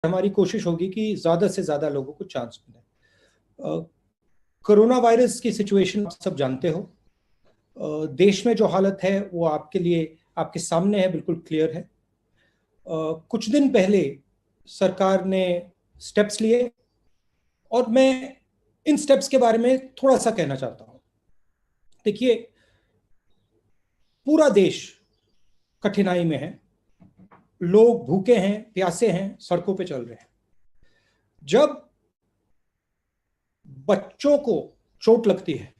हमारी कोशिश होगी कि ज्यादा से ज्यादा लोगों को चांस मिले। कोरोना वायरस की सिचुएशन आप सब जानते हो। देश में जो हालत है वो आपके लिए आपके सामने है, बिल्कुल क्लियर है। कुछ दिन पहले सरकार ने स्टेप्स लिए और मैं इन स्टेप्स के बारे में थोड़ा सा कहना चाहता हूं। देखिए, पूरा देश कठिनाई में है, लोग भूखे हैं, प्यासे हैं, सड़कों पे चल रहे हैं। जब बच्चों को चोट लगती है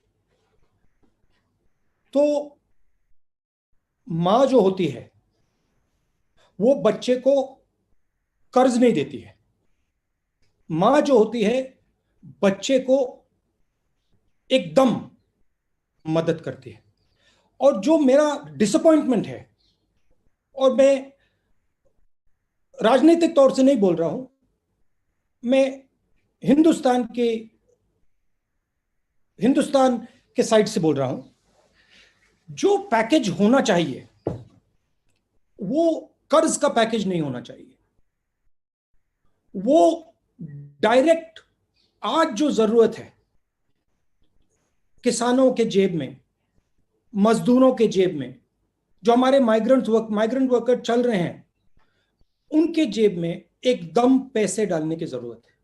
तो मां जो होती है वो बच्चे को कर्ज नहीं देती है। मां जो होती है बच्चे को एकदम मदद करती है। और जो मेरा डिसअपॉइंटमेंट है, और मैं राजनीतिक तौर से नहीं बोल रहा हूं, मैं हिंदुस्तान के हिंदुस्तान के साइड से बोल रहा हूं, जो पैकेज होना चाहिए वो कर्ज का पैकेज नहीं होना चाहिए। वो डायरेक्ट आज जो जरूरत है किसानों के जेब में, मजदूरों के जेब में, जो हमारे माइग्रेंट वर्कर चल रहे हैं उनके जेब में एकदम पैसे डालने की जरूरत है।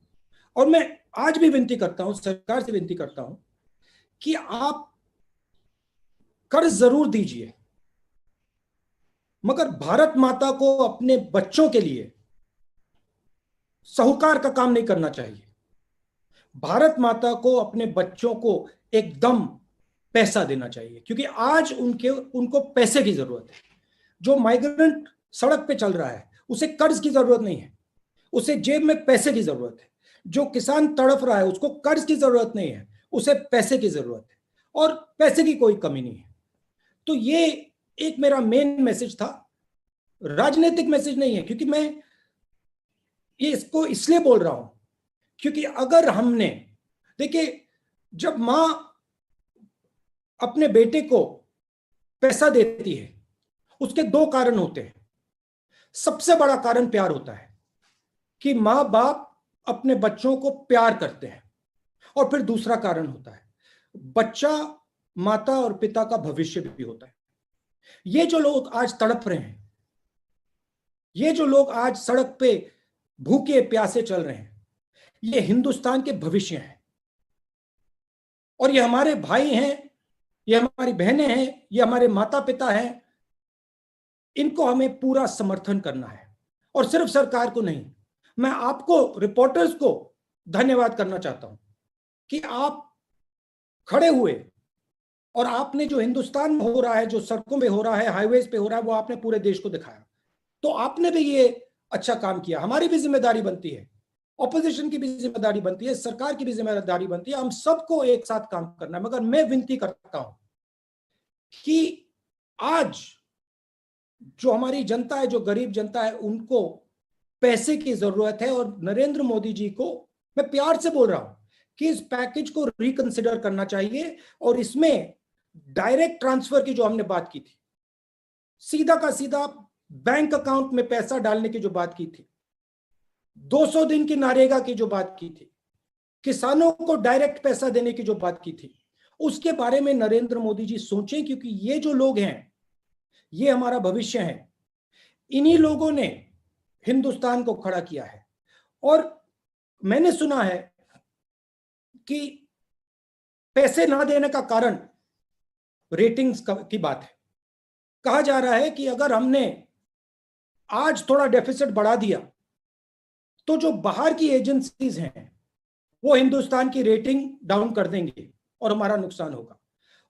और मैं आज भी विनती करता हूं, सरकार से विनती करता हूं कि आप कर्ज जरूर दीजिए, मगर भारत माता को अपने बच्चों के लिए साहूकार का काम नहीं करना चाहिए। भारत माता को अपने बच्चों को एकदम पैसा देना चाहिए, क्योंकि आज उनको पैसे की जरूरत है। जो माइग्रेंट सड़क पे चल रहा है उसे कर्ज की जरूरत नहीं है, उसे जेब में पैसे की जरूरत है। जो किसान तड़फ रहा है उसको कर्ज की जरूरत नहीं है, उसे पैसे की जरूरत है। और पैसे की कोई कमी नहीं है। तो ये एक मेरा मेन मैसेज था, राजनीतिक मैसेज नहीं है। क्योंकि मैं ये इसको इसलिए बोल रहा हूं क्योंकि अगर हमने, देखिए, जब मां अपने बेटे को पैसा देती है उसके दो कारण होते हैं। सबसे बड़ा कारण प्यार होता है कि मां बाप अपने बच्चों को प्यार करते हैं। और फिर दूसरा कारण होता है बच्चा माता और पिता का भविष्य भी होता है। ये जो लोग आज तड़प रहे हैं, ये जो लोग आज सड़क पे भूखे प्यासे चल रहे हैं, ये हिंदुस्तान के भविष्य हैं। और ये हमारे भाई हैं, ये हमारी बहनें हैं, ये हमारे माता पिता हैं। इनको हमें पूरा समर्थन करना है, और सिर्फ सरकार को नहीं। मैं आपको, रिपोर्टर्स को धन्यवाद करना चाहता हूं कि आप खड़े हुए और आपने जो हिंदुस्तान में हो रहा है, जो सड़कों पे हो रहा है, हाईवेज पे हो रहा है, वो आपने पूरे देश को दिखाया। तो आपने भी ये अच्छा काम किया। हमारी भी जिम्मेदारी बनती है, ऑपोजिशन की भी जिम्मेदारी बनती है, सरकार की भी जिम्मेदारी बनती है। हम सबको एक साथ काम करना है। मगर मैं विनती करता हूं कि आज जो हमारी जनता है, जो गरीब जनता है, उनको पैसे की जरूरत है। और नरेंद्र मोदी जी को मैं प्यार से बोल रहा हूं कि इस पैकेज को रिकंसिडर करना चाहिए। और इसमें डायरेक्ट ट्रांसफर की जो हमने बात की थी, सीधा का सीधा बैंक अकाउंट में पैसा डालने की जो बात की थी, 200 दिन की नरेगा की जो बात की थी, किसानों को डायरेक्ट पैसा देने की जो बात की थी, उसके बारे में नरेंद्र मोदी जी सोचें। क्योंकि ये जो लोग हैं ये हमारा भविष्य है। इन्हीं लोगों ने हिंदुस्तान को खड़ा किया है। और मैंने सुना है कि पैसे ना देने का कारण रेटिंग्स की बात है। कहा जा रहा है कि अगर हमने आज थोड़ा डेफिसिट बढ़ा दिया तो जो बाहर की एजेंसीज हैं वो हिंदुस्तान की रेटिंग डाउन कर देंगे और हमारा नुकसान होगा।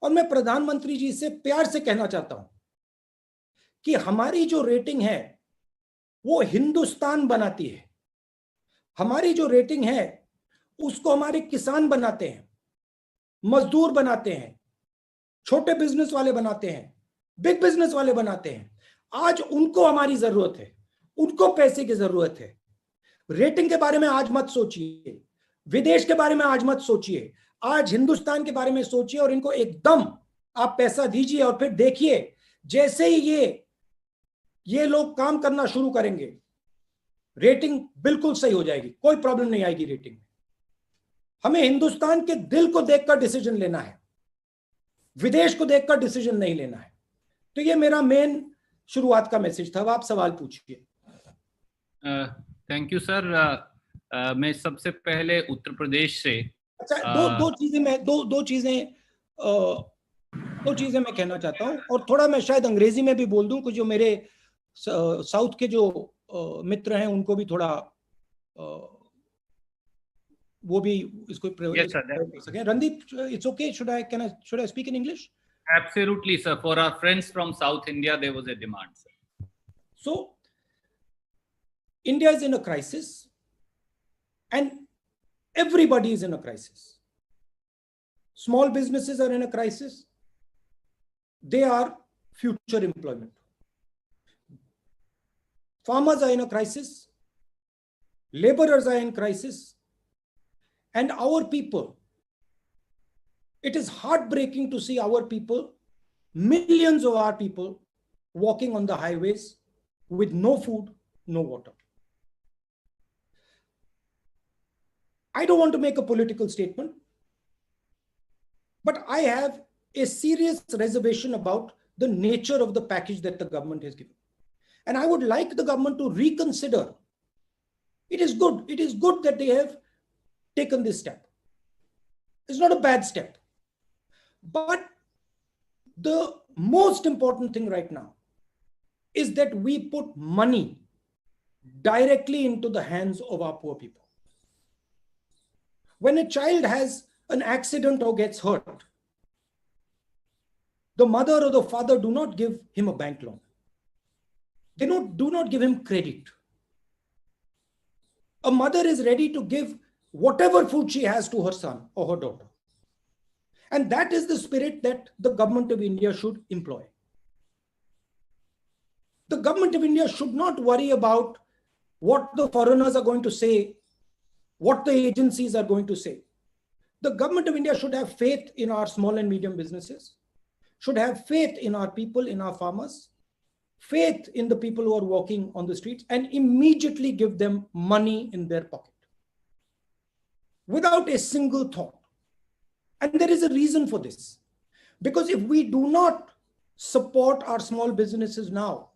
और मैं प्रधानमंत्री जी से प्यार से कहना चाहता हूं कि हमारी जो रेटिंग है वो हिंदुस्तान बनाती है। हमारी जो रेटिंग है उसको हमारे किसान बनाते हैं, मजदूर बनाते हैं, छोटे बिजनेस वाले बनाते हैं, बिग बिजनेस वाले बनाते हैं। आज उनको हमारी जरूरत है, उनको पैसे की जरूरत है। रेटिंग के बारे में आज मत सोचिए, विदेश के बारे में आज मत सोचिए, आज हिंदुस्तान के बारे में सोचिए। और इनको एकदम आप पैसा दीजिए। और फिर देखिए, जैसे ही ये लोग काम करना शुरू करेंगे, रेटिंग बिल्कुल सही हो जाएगी, कोई प्रॉब्लम नहीं आएगी रेटिंग में। हमें हिंदुस्तान के दिल को देखकर डिसीजन लेना है, विदेश को देखकर डिसीजन नहीं लेना है। तो ये मेरा मेन शुरुआत का मैसेज था। अब आप सवाल पूछिए। Thank you sir. मैं सबसे पहले उत्तर प्रदेश से अच्छा, दो चीजें मैं कहना चाहता हूँ, और थोड़ा मैं शायद अंग्रेजी में भी बोल दूं, कुछ जो मेरे साउथ के जो मित्र हैं उनको भी थोड़ा वो भी इसको Yes, sir. कर सकें। Randeep, it's okay, should I speak in English? Absolutely, sir. For our friends from South India, there was a demand, sir. So, India is in a crisis, and everybody is in a crisis. Small businesses are in a crisis. They are future employment. Farmers are in a crisis. Laborers are in crisis. And our people, it is heartbreaking to see our people, millions of our people, walking on the highways with no food, no water. I don't want to make a political statement, but I have a serious reservation about the nature of the package that the government has given. And I would like the government to reconsider. It is good that they have taken this step. It's not a bad step. But the most important thing right now is that we put money directly into the hands of our poor people. When a child has an accident or gets hurt, the mother or the father do not give him a bank loan. They do not give him credit. A mother is ready to give whatever food she has to her son or her daughter. And that is the spirit that the government of India should employ. The government of India should not worry about what the foreigners are going to say, what the agencies are going to say. The government of India should have faith in our small and medium businesses, should have faith in our people, in our farmers, faith in the people who are walking on the streets, and immediately give them money in their pocket without a single thought. And there is a reason for this. Because if we do not support our small businesses now,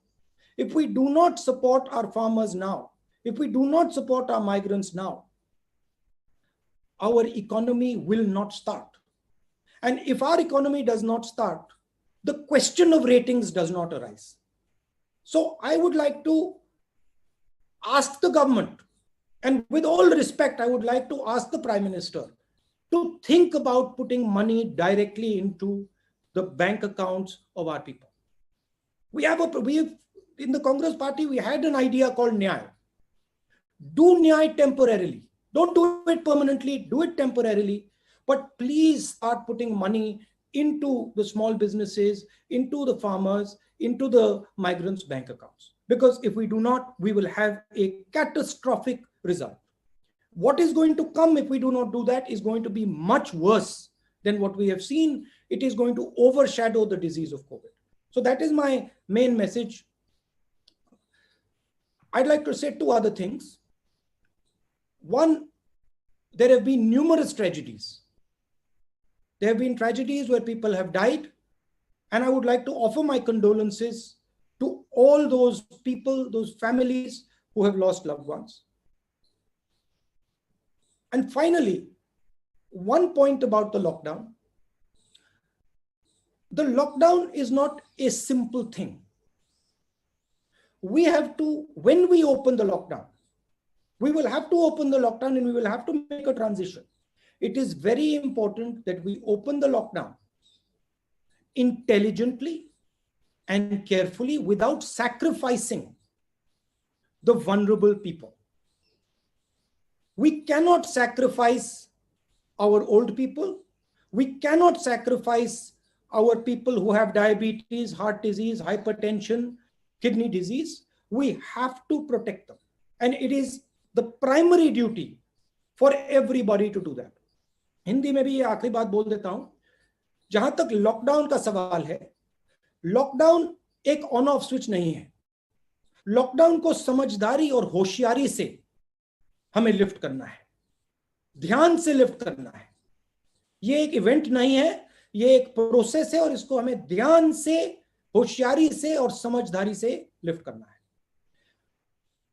if we do not support our farmers now, if we do not support our migrants now, our economy will not start. And if our economy does not start, the question of ratings does not arise. So I would like to ask the government, and with all respect, I would like to ask the Prime Minister to think about putting money directly into the bank accounts of our people. In the Congress party, we had an idea called Nyay. Do Nyay temporarily. Don't do it permanently, do it temporarily. But please start putting money into the small businesses, into the farmers, into the migrants' bank accounts. Because if we do not, we will have a catastrophic result. What is going to come if we do not do that is going to be much worse than what we have seen. It is going to overshadow the disease of COVID. So that is my main message. I'd like to say two other things. One, there have been numerous tragedies. There have been tragedies where people have died, and I would like to offer my condolences to all those people, those families who have lost loved ones. And finally, one point about the lockdown. The lockdown is not a simple thing. We have to, when we open the lockdown, we will have to open the lockdown and we will have to make a transition. It is very important that we open the lockdown intelligently and carefully without sacrificing the vulnerable people. We cannot sacrifice our old people. We cannot sacrifice our people who have diabetes, heart disease, hypertension, kidney disease. We have to protect them. And it is the primary duty for everybody to do that. Hindi में भी ये आखिरी बात बोल देता हूं, जहां तक लॉकडाउन का सवाल है, लॉकडाउन एक ऑन ऑफ स्विच नहीं है. लॉकडाउन को समझदारी और होशियारी से हमें लिफ्ट करना है, ध्यान से लिफ्ट करना है। ये एक इवेंट नहीं है, ये एक प्रोसेस है और इसको हमें ध्यान से, होशियारी से और समझदारी से लिफ्ट करना है।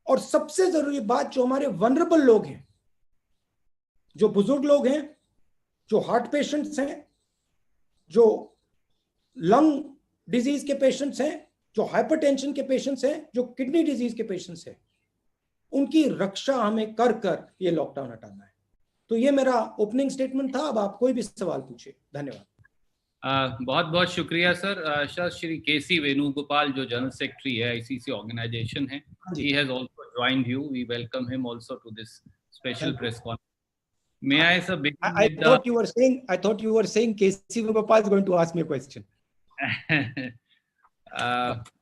और सबसे जरूरी बात, जो हमारे वनरेबल लोग हैं, जो बुजुर्ग लोग हैं, जो हार्ट पेशेंट्स हैं, जो लंग डिजीज के पेशेंट्स हैं, जो हाइपरटेंशन के पेशेंट्स हैं, जो किडनी डिजीज के पेशेंट्स हैं, उनकी रक्षा हमें कर कर ये लॉकडाउन हटाना है। तो ये मेरा ओपनिंग स्टेटमेंट था। अब आप कोई भी सवाल पूछिए। धन्यवाद। बहुत बहुत शुक्रिया सर। सर, श्री केसी वेणुगोपाल जो जनरल सेक्रेटरी है आईसीसी ऑर्गेनाइजेशन है, he has also joined you. We welcome him also to this special press conference. May I, sir, begin I with thought you were saying KC Venugopal is going to ask me a question.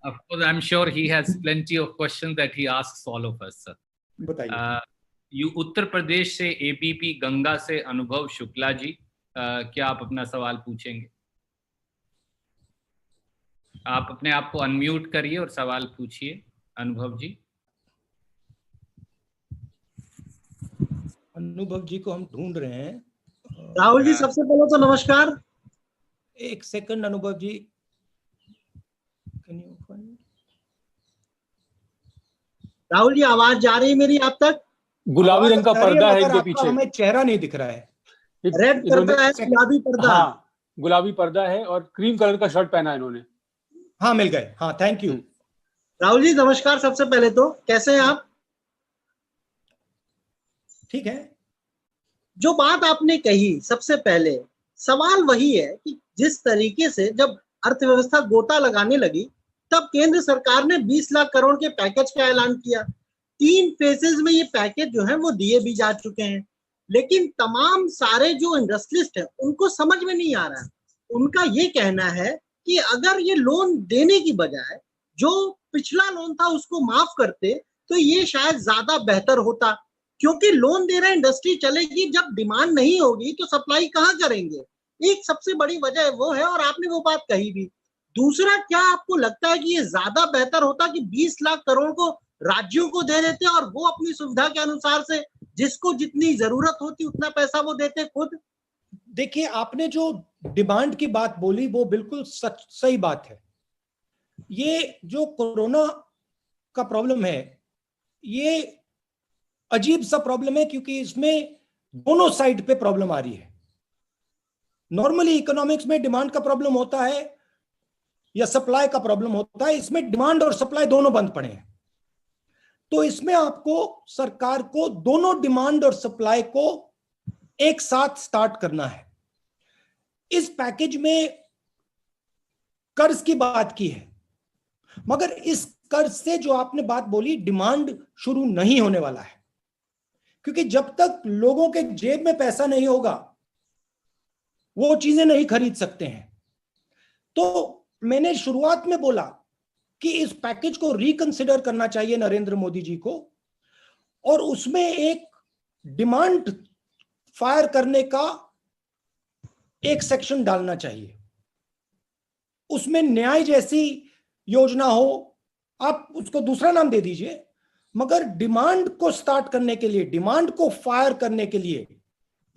Of course, I'm sure he has plenty of questions that he asks all of us, sir. बताइए। उत्तर प्रदेश से ABP Ganga से अनुभव शुक्ला जी, क्या आप अपना सवाल पूछेंगे? आप अपने आप को अनम्यूट करिए और सवाल पूछिए, अनुभव जी। अनुभव जी को हम ढूंढ रहे हैं। राहुल जी, सबसे पहले तो नमस्कार। एक सेकंड अनुभव जी, राहुल जी, आवाज जा रही है मेरी आप तक? गुलाबी रंग का पर्दा है इनके पीछे, हमें चेहरा नहीं दिख रहा है। रेड पर्दा है, गुलाबी पर्दा। हाँ, गुलाबी पर्दा है और क्रीम कलर का शर्ट पहना है इन्होंने। हाँ, मिल गए। हाँ, थैंक यू। राहुल जी नमस्कार। सबसे पहले तो कैसे हैं आप? ठीक है। जो बात आपने कही, सबसे पहले सवाल वही है कि जिस तरीके से जब अर्थव्यवस्था गोता लगाने लगी, तब केंद्र सरकार ने 20 लाख करोड़ के पैकेज का ऐलान किया। 3 फेजेस में ये पैकेज जो है वो दिए भी जा चुके हैं, लेकिन तमाम सारे जो इंडस्ट्रियलिस्ट हैं उनको समझ में नहीं आ रहा है। उनका ये कहना है कि अगर ये लोन देने की बजाय जो पिछला लोन था उसको माफ करते तो ये शायद ज्यादा बेहतर होता, क्योंकि लोन दे रहे इंडस्ट्री चलेगी, जब डिमांड नहीं होगी तो सप्लाई कहाँ करेंगे। एक सबसे बड़ी वजह वो है, और आपने वो बात कही भी। दूसरा, क्या आपको लगता है कि ये ज्यादा बेहतर होता कि 20 लाख करोड़ को राज्यों को दे देते और वो अपनी सुविधा के अनुसार से जिसको जितनी जरूरत होती उतना पैसा वो देते खुद? देखिए, आपने जो डिमांड की बात बोली वो बिल्कुल सही बात है। ये जो कोरोना का प्रॉब्लम है, ये अजीब सा प्रॉब्लम है, क्योंकि इसमें दोनों साइड पे प्रॉब्लम आ रही है। नॉर्मली इकोनॉमिक्स में डिमांड का प्रॉब्लम होता है या सप्लाई का प्रॉब्लम होता है, इसमें डिमांड और सप्लाई दोनों बंद पड़े हैं। तो इसमें आपको, सरकार को दोनों डिमांड और सप्लाई को एक साथ स्टार्ट करना है। इस पैकेज में कर्ज की बात की है, मगर इस कर्ज से जो आपने बात बोली, डिमांड शुरू नहीं होने वाला है, क्योंकि जब तक लोगों के जेब में पैसा नहीं होगा वो चीजें नहीं खरीद सकते हैं। तो मैंने शुरुआत में बोला कि इस पैकेज को रिकंसिडर करना चाहिए नरेंद्र मोदी जी को, और उसमें एक डिमांड फायर करने का एक सेक्शन डालना चाहिए। उसमें न्याय जैसी योजना हो, आप उसको दूसरा नाम दे दीजिए, मगर डिमांड को स्टार्ट करने के लिए, डिमांड को फायर करने के लिए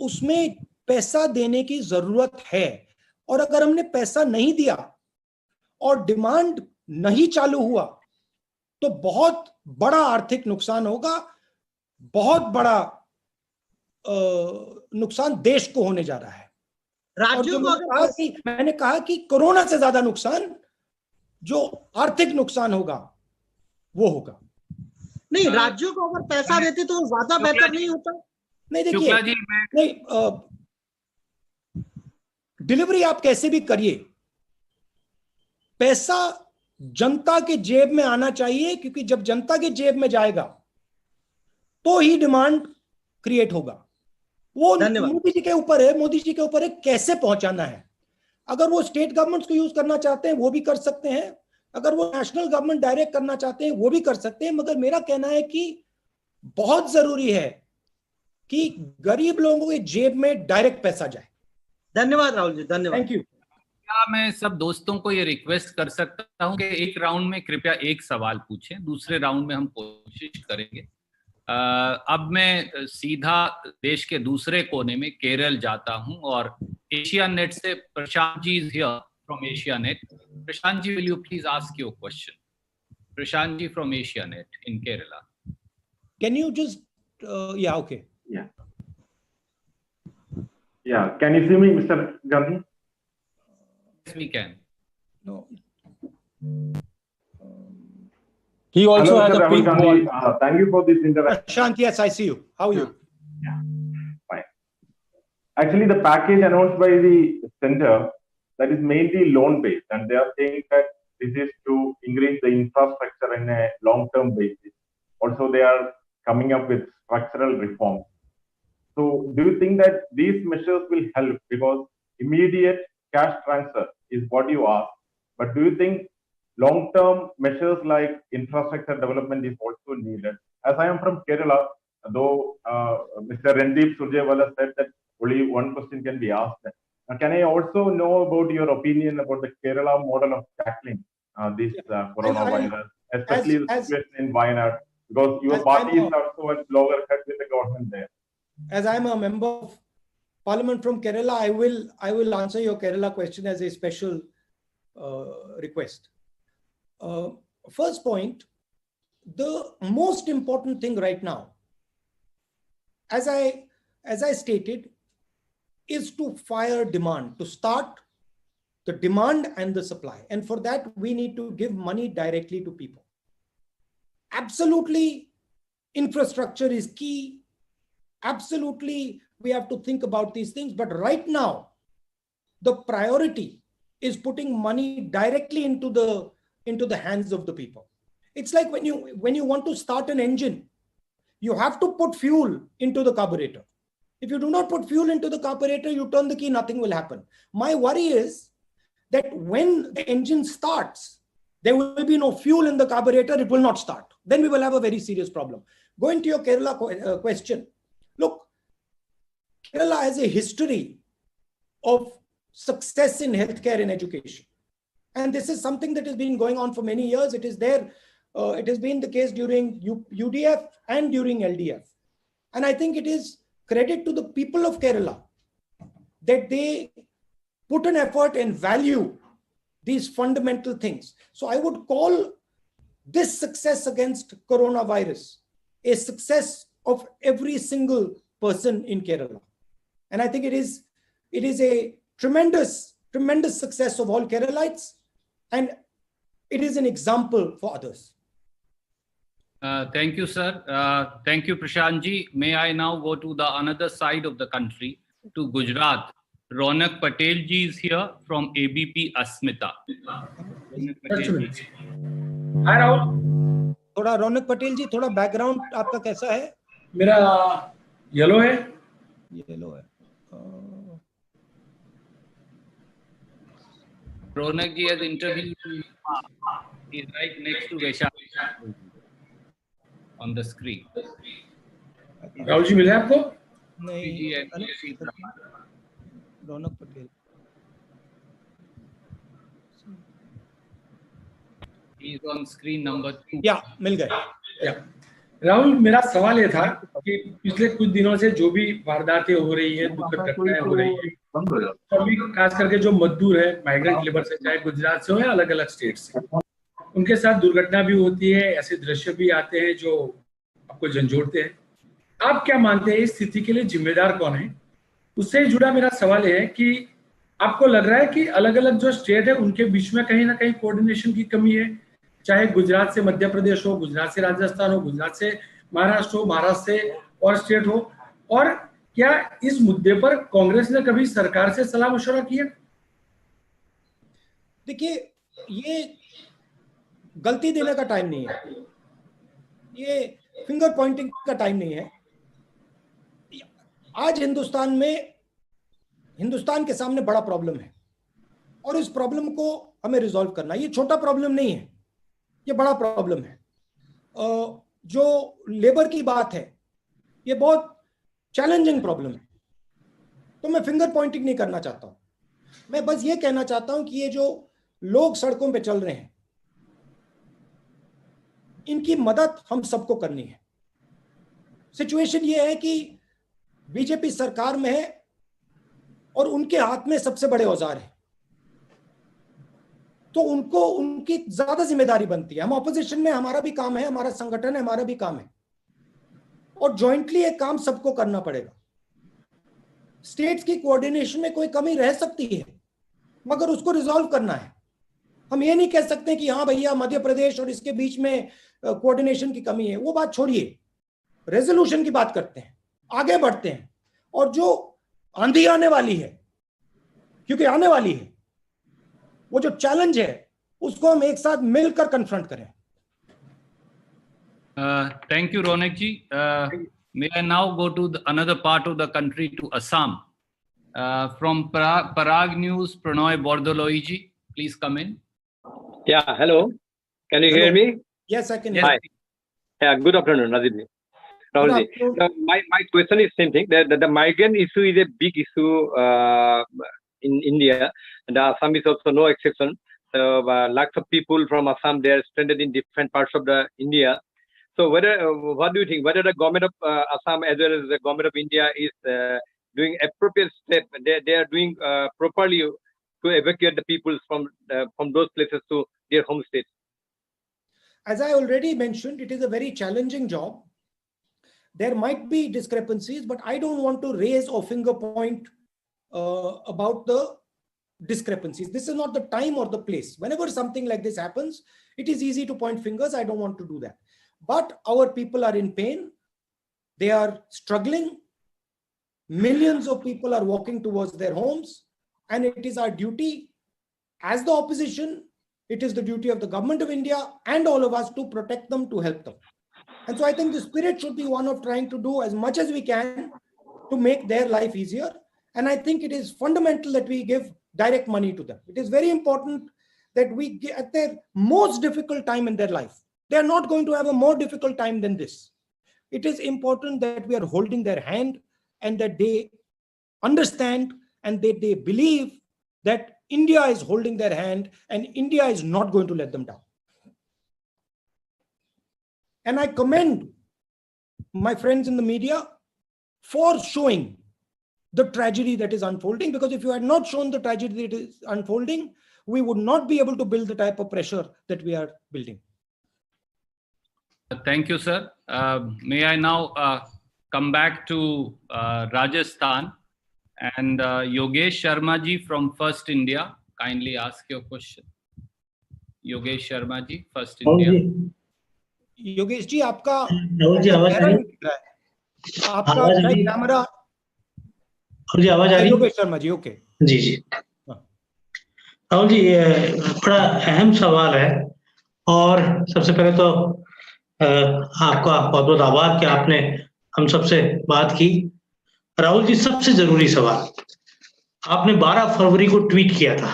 उसमें पैसा देने की जरूरत है। और अगर हमने पैसा नहीं दिया और डिमांड नहीं चालू हुआ तो बहुत बड़ा आर्थिक नुकसान होगा, बहुत बड़ा नुकसान देश को होने जा रहा है। राज्यों को मैंने कहा कि कोरोना से ज्यादा नुकसान जो आर्थिक नुकसान होगा वो होगा। नहीं, राज्यों को अगर पैसा देते तो ज्यादा बेहतर नहीं होता? नहीं, देखिए, नहीं, डिलीवरी आप कैसे भी करिए, पैसा जनता के जेब में आना चाहिए, क्योंकि जब जनता के जेब में जाएगा तो ही डिमांड क्रिएट होगा। वो मोदी जी के ऊपर है, मोदी जी के ऊपर है कैसे पहुंचाना है। अगर वो स्टेट गवर्नमेंट्स को यूज करना चाहते हैं वो भी कर सकते हैं, अगर वो नेशनल गवर्नमेंट डायरेक्ट करना चाहते हैं वो भी कर सकते हैं, मगर मेरा कहना है कि बहुत जरूरी है कि गरीब लोगों के जेब में डायरेक्ट पैसा जाए। धन्यवाद राहुल जी, धन्यवाद। Thank you. क्या मैं सब दोस्तों को ये रिक्वेस्ट कर सकता हूँ कि एक राउंड में कृपया एक सवाल पूछें, दूसरे राउंड में हम कोशिश करेंगे। अब मैं सीधा देश के दूसरे कोने में केरल जाता हूं और एशिया नेट से Prashant ji is here from Asianet. Prashant ji, will you please ask your question? Prashant ji from Asianet in Kerala. Can you just yeah, okay. Yeah, can you see me, Mr. Gandhi? Yes, we can. No. He also Hello, has Mr. a pink Gandhi. wall. Thank you for this interaction. Prashant, yes, I see you. How are you? Yeah, fine. Actually, the package announced by the center, that is mainly loan based, and they are saying that this is to increase the infrastructure in a long-term basis. Also, they are coming up with structural reforms. So, do you think that these measures will help? Because immediate cash transfer is what you ask, but do you think long-term measures like infrastructure development is also needed? As I am from Kerala, though Mr. Randeep Surjewala said that only one question can be asked. Can I also know about your opinion about the Kerala model of tackling this coronavirus, especially the situation in Wayanad? Because your party is also at loggerheads with the government there. As I'm a member of Parliament from Kerala, I will answer your Kerala question as a special request. First point, the most important thing right now, as I stated, is to fire demand, to start the demand and the supply. And for that, we need to give money directly to people. Absolutely, infrastructure is key. Absolutely, we have to think about these things. But right now, the priority is putting money directly into the hands of the people. It's like when you want to start an engine, you have to put fuel into the carburetor. If you do not put fuel into the carburetor, you turn the key, nothing will happen. My worry is that when the engine starts, there will be no fuel in the carburetor, it will not start. Then we will have a very serious problem. Going to your Kerala question, look, Kerala has a history of success in healthcare and education. And this is something that has been going on for many years. It is there. It has been the case during UDF and during LDF. And I think it is credit to the people of Kerala that they put an effort and value these fundamental things. So I would call this success against coronavirus a success of every single person in Kerala. And I think it is a tremendous success of all Keralites, and it is an example for others. Thank you, sir. Thank you, Prashant ji. May I now go to the another side of the country, to Gujarat. Ronak Patel ji is here from ABP Asmita. Hi, Rahul. थोड़ा रौनक पटेल जी, थोड़ा background आपका कैसा है? मेरा yellow है. Yellow है. Ronak ji has interviewed. He is right next to Vaishali on the screen. Rahul ji मिले आपको? नहीं, रौनक Patel. He is on screen number 2. या मिल गए. राहुल, मेरा सवाल ये था कि पिछले कुछ दिनों से जो भी वारदातें हो रही है, दुखद घटनाएं हो रही है, अभी खास करके जो मजदूर है, माइग्रेंट लेबर से, चाहे गुजरात से हो या अलग अलग स्टेट से, उनके साथ दुर्घटना भी होती है, ऐसे दृश्य भी आते हैं जो आपको झंझोड़ते हैं. आप क्या मानते हैं इस स्थिति के लिए जिम्मेदार कौन है? उससे जुड़ा मेरा सवाल है कि आपको लग रहा है कि अलग अलग जो स्टेट है उनके बीच में कहीं ना कहीं कोऑर्डिनेशन की कमी है, चाहे गुजरात से मध्य प्रदेश हो, गुजरात से राजस्थान हो, गुजरात से महाराष्ट्र हो, महाराष्ट्र से और स्टेट हो, और क्या इस मुद्दे पर कांग्रेस ने कभी सरकार से सलाह मशवरा किया? देखिए, ये गलती देने का टाइम नहीं है, ये फिंगर पॉइंटिंग का टाइम नहीं है. आज हिंदुस्तान के सामने बड़ा प्रॉब्लम है और इस प्रॉब्लम को हमें रिजॉल्व करना. ये छोटा प्रॉब्लम नहीं है, ये बड़ा प्रॉब्लम है. जो लेबर की बात है, ये बहुत चैलेंजिंग प्रॉब्लम है. तो मैं फिंगर पॉइंटिंग नहीं करना चाहता हूं. मैं बस ये कहना चाहता हूं कि ये जो लोग सड़कों पे चल रहे हैं, इनकी मदद हम सबको करनी है। सिचुएशन ये है कि बीजेपी सरकार में है और उनके हाथ में सबसे बड़े औजार है, तो उनको उनकी ज्यादा जिम्मेदारी बनती है। हम ऑपोजिशन में, हमारा भी काम है, हमारा संगठन है, हमारा भी काम है, और जॉइंटली एक काम सबको करना पड़ेगा। स्टेट्स की कोऑर्डिनेशन में कोई कमी रह सकती है, मगर उसको रिजॉल्व करना है। हम ये नहीं कह सकते कि हाँ भैया मध्य प्रदेश और इसके बीच में कोऑर्डिनेशन की कमी है, वो बात छोड़िए, रेजोल्यूशन की बात करते हैं, आगे बढ़ते हैं। और जो आंधी आने वाली है, क्योंकि आने वाली है, वो जो चैलेंज है उसको हम एक साथ मिलकर कन्फ्रंट करें। Thank you, Ronak ji. May I now go to another part of the country, to Assam. From Parag News, Pranoy Bordoloi ji, please come in. Yeah, hello. Can you hear me? Yes, I can Yes. hear Hi. Yeah, good afternoon, Najib ji. Rahul ji. My question is same thing. The migrant issue is a big issue in India, and Assam is also no exception. So lakhs of people from Assam, they are stranded in different parts of the India. So what do you think? Whether the government of Assam as well as the government of India is doing appropriate step? They are doing properly to evacuate the people from those places to their home states. As I already mentioned, it is a very challenging job. There might be discrepancies, but I don't want to raise or finger point about the discrepancies. This is not the time or the place. Whenever something like this happens, it is easy to point fingers. I don't want to do that. But our people are in pain. They are struggling. Millions of people are walking towards their homes. And it is our duty as the opposition, it is the duty of the government of India and all of us to protect them, to help them. And so I think the spirit should be one of trying to do as much as we can to make their life easier. And I think it is fundamental that we give direct money to them. It is very important that we get at their most difficult time in their life. They are not going to have a more difficult time than this. It is important that we are holding their hand and that they understand and that they believe that India is holding their hand and India is not going to let them down. And I commend my friends in the media for showing the tragedy that is unfolding, because if you had not shown the tragedy that is unfolding, we would not be able to build the type of pressure that we are building. Thank you, sir. May I now come back to Rajasthan, and Yogesh Sharma ji from First India, kindly ask your question. Yogesh Sharma ji, First India. Yogesh ji, आपका राहुल जी आवाज आ रही है? आपका camera Rahul ji आवाज आ रही है? Yogesh Sharma ji, okay जी जी। राहुल जी, बड़ा अहम सवाल है और सबसे पहले तो आपका बहुत बहुत आभार कि आपने हम सबसे बात की। राहुल जी, सबसे जरूरी सवाल, आपने 12 फरवरी को ट्वीट किया था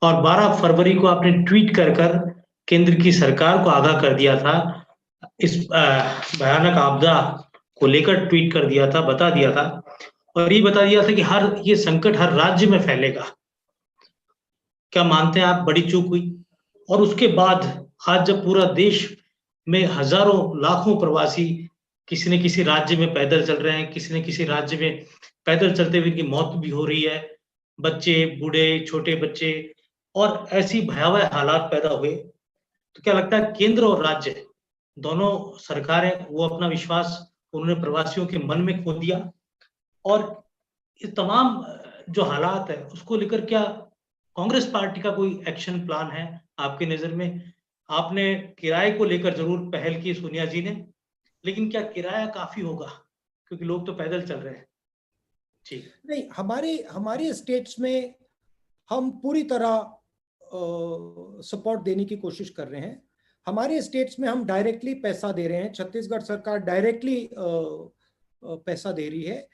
और 12 फरवरी को आपने ट्वीट कर केंद्र की सरकार को आगाह कर दिया था, इस भयानक आपदा को लेकर ट्वीट कर दिया था, बता दिया था और ये बता दिया था कि ये संकट हर राज्य में फैलेगा। क्या मानते हैं आप बड़ी चूक हुई? और उसके बाद आज जब पूरा देश में हजारों लाखों प्रवासी किसी न किसी राज्य में पैदल चल रहे हैं, किसी न किसी राज्य में पैदल चलते हुए इनकी मौत भी हो रही है, बच्चे, बूढ़े, छोटे बच्चे, और ऐसी भयावह हालात पैदा हुए, तो क्या लगता है केंद्र और राज्य दोनों सरकारें वो अपना विश्वास उन्होंने प्रवासियों के मन में खो दिया? और ये तमाम जो हालात है उसको लेकर क्या कांग्रेस पार्टी का कोई एक्शन प्लान है आपकी नजर में? आपने किराए को लेकर जरूर पहल की सोनिया जी ने, लेकिन क्या किराया काफी होगा, क्योंकि लोग तो पैदल चल रहे हैं? जी नहीं, हमारे स्टेट्स में हम पूरी तरह सपोर्ट देने की कोशिश कर रहे हैं। हमारे स्टेट्स में हम डायरेक्टली पैसा दे रहे हैं, छत्तीसगढ़ सरकार डायरेक्टली पैसा दे रही है।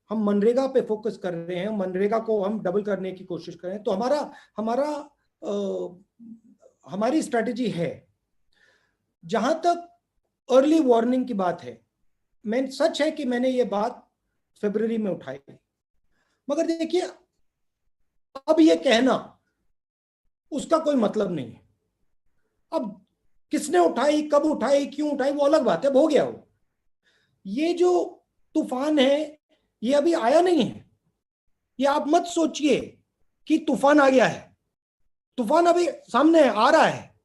हम मनरेगा पे फोकस कर रहे हैं, मनरेगा को हम डबल करने की कोशिश कर रहे हैं। तो हमारी स्ट्रैटेजी है। जहां तक अर्ली वार्निंग की बात है, सच है कि मैंने ये बात फरवरी में उठाई, मगर देखिए, अब ये कहना उसका कोई मतलब नहीं है। अब किसने उठाई, कब उठाई, क्यों उठाई, वो अलग बात है, हो गया वो। ये जो तूफान है ये अभी आया नहीं है। ये आप मत सोचिए कि तूफान आ गया है। तूफान अभी सामने आ रहा है,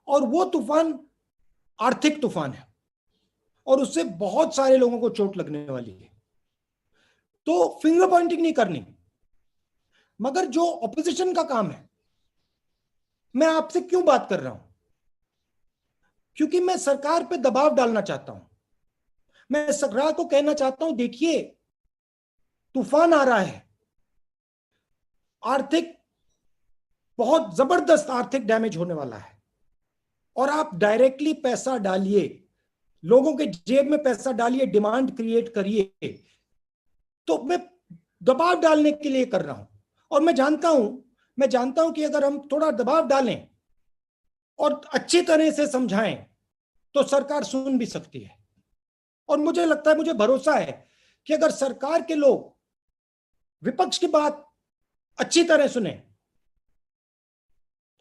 और वो तूफान आर्थिक तूफान है, और उससे बहुत सारे लोगों को चोट लगने वाली है। तो फिंगर पॉइंटिंग नहीं करनी, मगर जो ऑपोजिशन का काम है, मैं आपसे क्यों बात कर रहा हूं? क्योंकि मैं सरकार पे दबाव डालना चाहता हूं। मैं सरकार को कहना चाहता हूं, देखिए तूफान आ रहा है, आर्थिक बहुत जबरदस्त आर्थिक डैमेज होने वाला है, और आप डायरेक्टली पैसा डालिए, लोगों के जेब में पैसा डालिए, डिमांड क्रिएट करिए। तो मैं दबाव डालने के लिए कर रहा हूं, और मैं जानता हूं कि अगर हम थोड़ा दबाव डालें और अच्छी तरह से समझाएं तो सरकार सुन भी सकती है। और मुझे लगता है, मुझे भरोसा है कि अगर सरकार के लोग विपक्ष की बात अच्छी तरह सुने,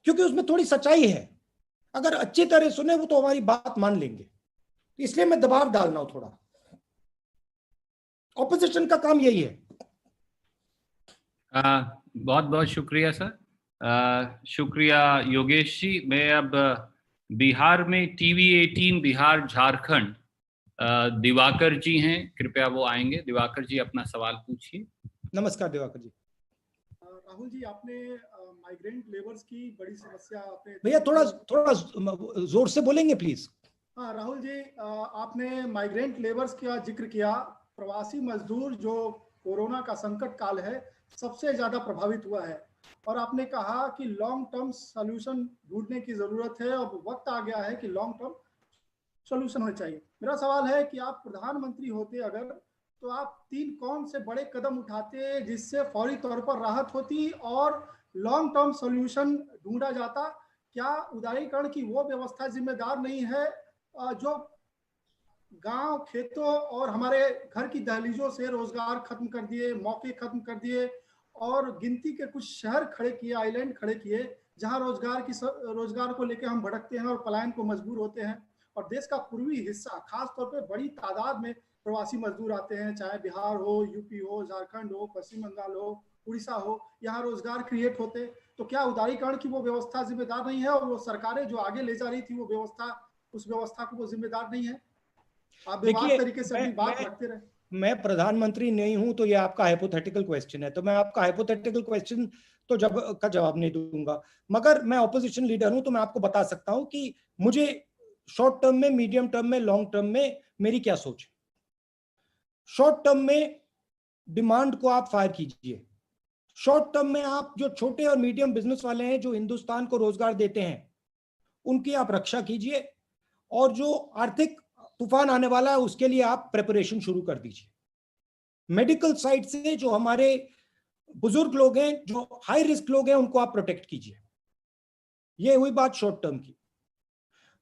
क्योंकि उसमें थोड़ी सच्चाई है, अगर अच्छी तरह सुने वो तो हमारी बात मान लेंगे। इसलिए मैं दबाव डाल रहा हूं थोड़ा। ऑपोजिशन का काम यही है। बहुत बहुत शुक्रिया सर। शुक्रिया योगेश जी। मैं अब बिहार में टीवी 18 बिहार झारखंड दिवाकर जी हैं, कृपया वो आएंगे। दिवाकर जी अपना सवाल पूछिए। नमस्कार दिवाकर जी। राहुल जी, आपने माइग्रेंट लेबर्स की बड़ी समस्या आपने, भैया थोड़ा जोर से बोलेंगे प्लीज। हाँ राहुल जी, आपने माइग्रेंट लेबर्स का जिक्र किया। प्रवासी मजदूर जो कोरोना का संकट काल है सबसे ज्यादा प्रभावित हुआ है, और आपने कहा कि लॉन्ग टर्म सॉल्यूशन ढूंढने की जरूरत है। अब वक्त आ गया है कि लॉन्ग टर्म सॉल्यूशन होना चाहिए। मेरा सवाल है कि आप प्रधानमंत्री होते अगर, तो आप 3 कौन से बड़े कदम उठाते जिससे फौरी तौर पर राहत होती और लॉन्ग टर्म सॉल्यूशन ढूंढा जाता? क्या उदारीकरण की वो व्यवस्था जिम्मेदार नहीं है जो गांव, खेतों और हमारे घर की दहलीजों से रोजगार खत्म कर दिए, मौके खत्म कर दिए, और गिनती के कुछ शहर खड़े किए, आइलैंड खड़े किए, जहां रोजगार को लेकर हम भटकते हैं और पलायन को मजबूर होते हैं। और देश का पूर्वी हिस्सा खास तौर पे बड़ी तादाद में प्रवासी मजदूर आते हैं, चाहे बिहार हो, यूपी हो, झारखंड हो, पश्चिम बंगाल हो, उड़ीसा हो, यहाँ रोजगार क्रिएट होते। तो क्या उदारीकरण की वो व्यवस्था जिम्मेदार नहीं है, और वो सरकारें जो आगे ले जा रही थी वो व्यवस्था, उस व्यवस्था को वो जिम्मेदार नहीं है? आप विवाद तरीके से अपनी बात रखते रहे। मैं प्रधानमंत्री नहीं हूं, तो ये आपका हाइपोथेटिकल क्वेश्चन है, तो मैं आपका हाइपोथेटिकल क्वेश्चन तो का जवाब नहीं दूंगा। मगर मैं ऑपोजिशन लीडर हूं, तो मैं आपको बता सकता हूं कि मुझे शॉर्ट टर्म में, मीडियम टर्म में, लॉन्ग टर्म में मेरी क्या सोच है। शॉर्ट टर्म में डिमांड को आप फायर कीजिए। शॉर्ट टर्म में आप जो छोटे और मीडियम बिजनेस वाले हैं जो हिंदुस्तान को रोजगार देते हैं उनकी आप रक्षा कीजिए, और जो आर्थिक तूफान आने वाला है उसके लिए आप प्रिपरेशन शुरू कर दीजिए। मेडिकल साइड से जो हमारे बुजुर्ग लोग हैं, जो हाई रिस्क लोग हैं, उनको आप प्रोटेक्ट कीजिए। ये हुई बात शॉर्ट टर्म की।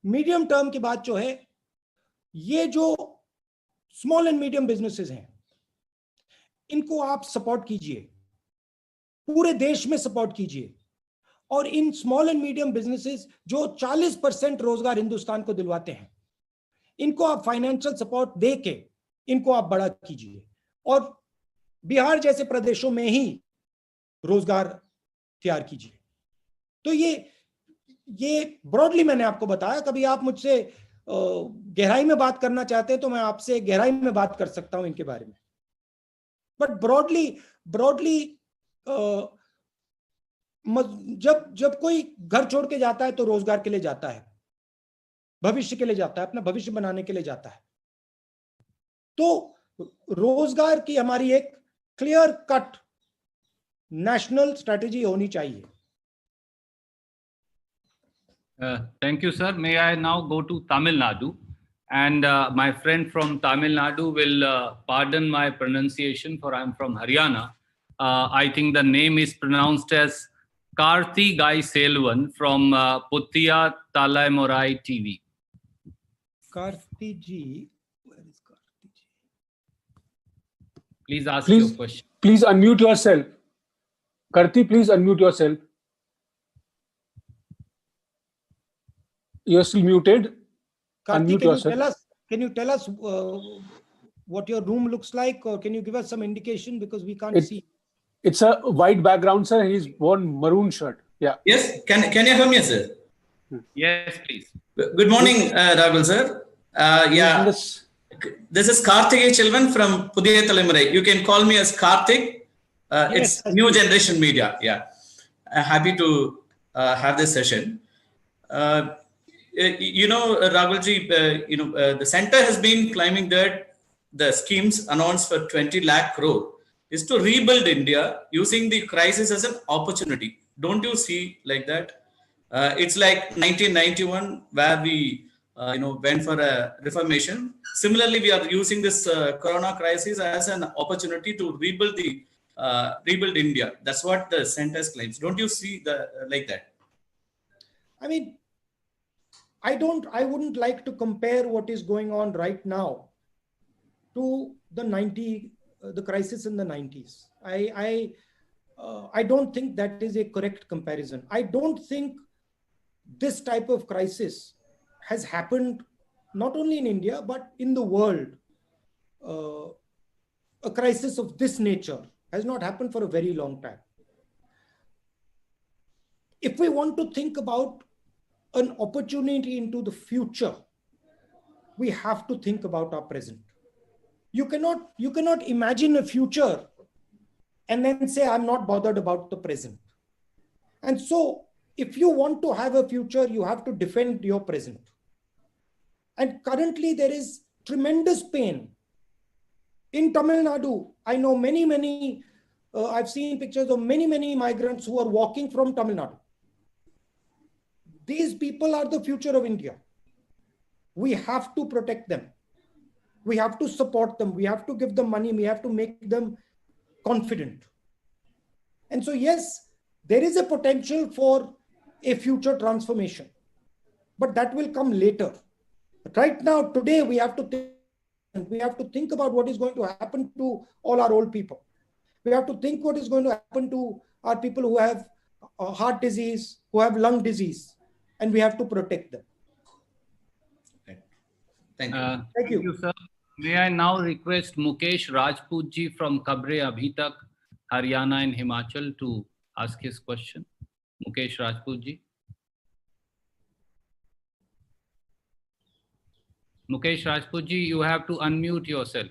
मीडियम टर्म की बात जो है, ये जो स्मॉल एंड मीडियम बिजनेसेस हैं इनको आप सपोर्ट कीजिए, पूरे देश में सपोर्ट कीजिए। और in small and medium businesses जो 40% रोजगार हिंदुस्तान को दिलवाते हैं, इनको आप फाइनेंशियल सपोर्ट देके इनको आप बड़ा कीजिए, और बिहार जैसे प्रदेशों में ही रोजगार तैयार कीजिए। तो ये ब्रॉडली मैंने आपको बताया। कभी आप मुझसे गहराई में बात करना चाहते हैं तो मैं आपसे गहराई में बात कर सकता हूं इनके बारे में, बट ब्रॉडली जब कोई घर छोड़ के जाता है तो रोजगार के लिए जाता है, भविष्य के लिए जाता है, अपना भविष्य बनाने के लिए जाता है। तो रोजगार की हमारी एक क्लियर कट नेशनल स्ट्रेटेजी होनी चाहिए। Thank you, sir. May I now go to Tamil Nadu? And my friend from Tamil Nadu will pardon my pronunciation, for I'm from Haryana. I think the name is pronounced as Karthi Gai Selvan from Puttiya Talaimurai TV. Karthi ji, where is Karthi ji? Please ask your question. Please unmute yourself. Karti, please unmute yourself. You're still muted. Karti, Unmute yourself. Can you tell us what your room looks like, or can you give us some indication, because we can't see? It's a white background, sir. He's worn maroon shirt. Yeah. Yes. Can you hear me, sir? Yes, please. Good morning, Rahul sir. Yeah. This is Karthik Chilvan from Pudhiya Thalaimurai. You can call me as Karthik. It's New Generation Media. Yeah. Happy to have this session. Rahulji, the center has been claiming that the schemes announced for 20 lakh crore is to rebuild India using the crisis as an opportunity. Don't you see like that? It's like 1991 where we went for a reformation. Similarly, we are using this corona crisis as an opportunity to rebuild India. That's what the center claims. Don't you see like that? I mean, I wouldn't like to compare what is going on right now to the crisis in the 90s. I don't think that is a correct comparison. I don't think this type of crisis has happened not only in India, but in the world. A crisis of this nature has not happened for a very long time. If we want to think about an opportunity into the future, we have to think about our present. You cannot imagine a future and then say, I'm not bothered about the present. And so if you want to have a future, you have to defend your present. And currently there is tremendous pain. In Tamil Nadu, I know many, I've seen pictures of many migrants who are walking from Tamil Nadu. These people are the future of India. We have to protect them. We have to support them. We have to give them money. We have to make them confident. And so, yes, there is a potential for a future transformation, but that will come later. But right now, today, we have to think about what is going to happen to all our old people. We have to think what is going to happen to our people who have heart disease, who have lung disease, and we have to protect them. Okay. Thank you. Thank you. Thank you, sir. May I now request Mukesh Rajput ji from Khabre Abhi Tak, Haryana and Himachal to ask his question. Mukesh Rajput ji. Mukesh Rajput ji, you have to unmute yourself.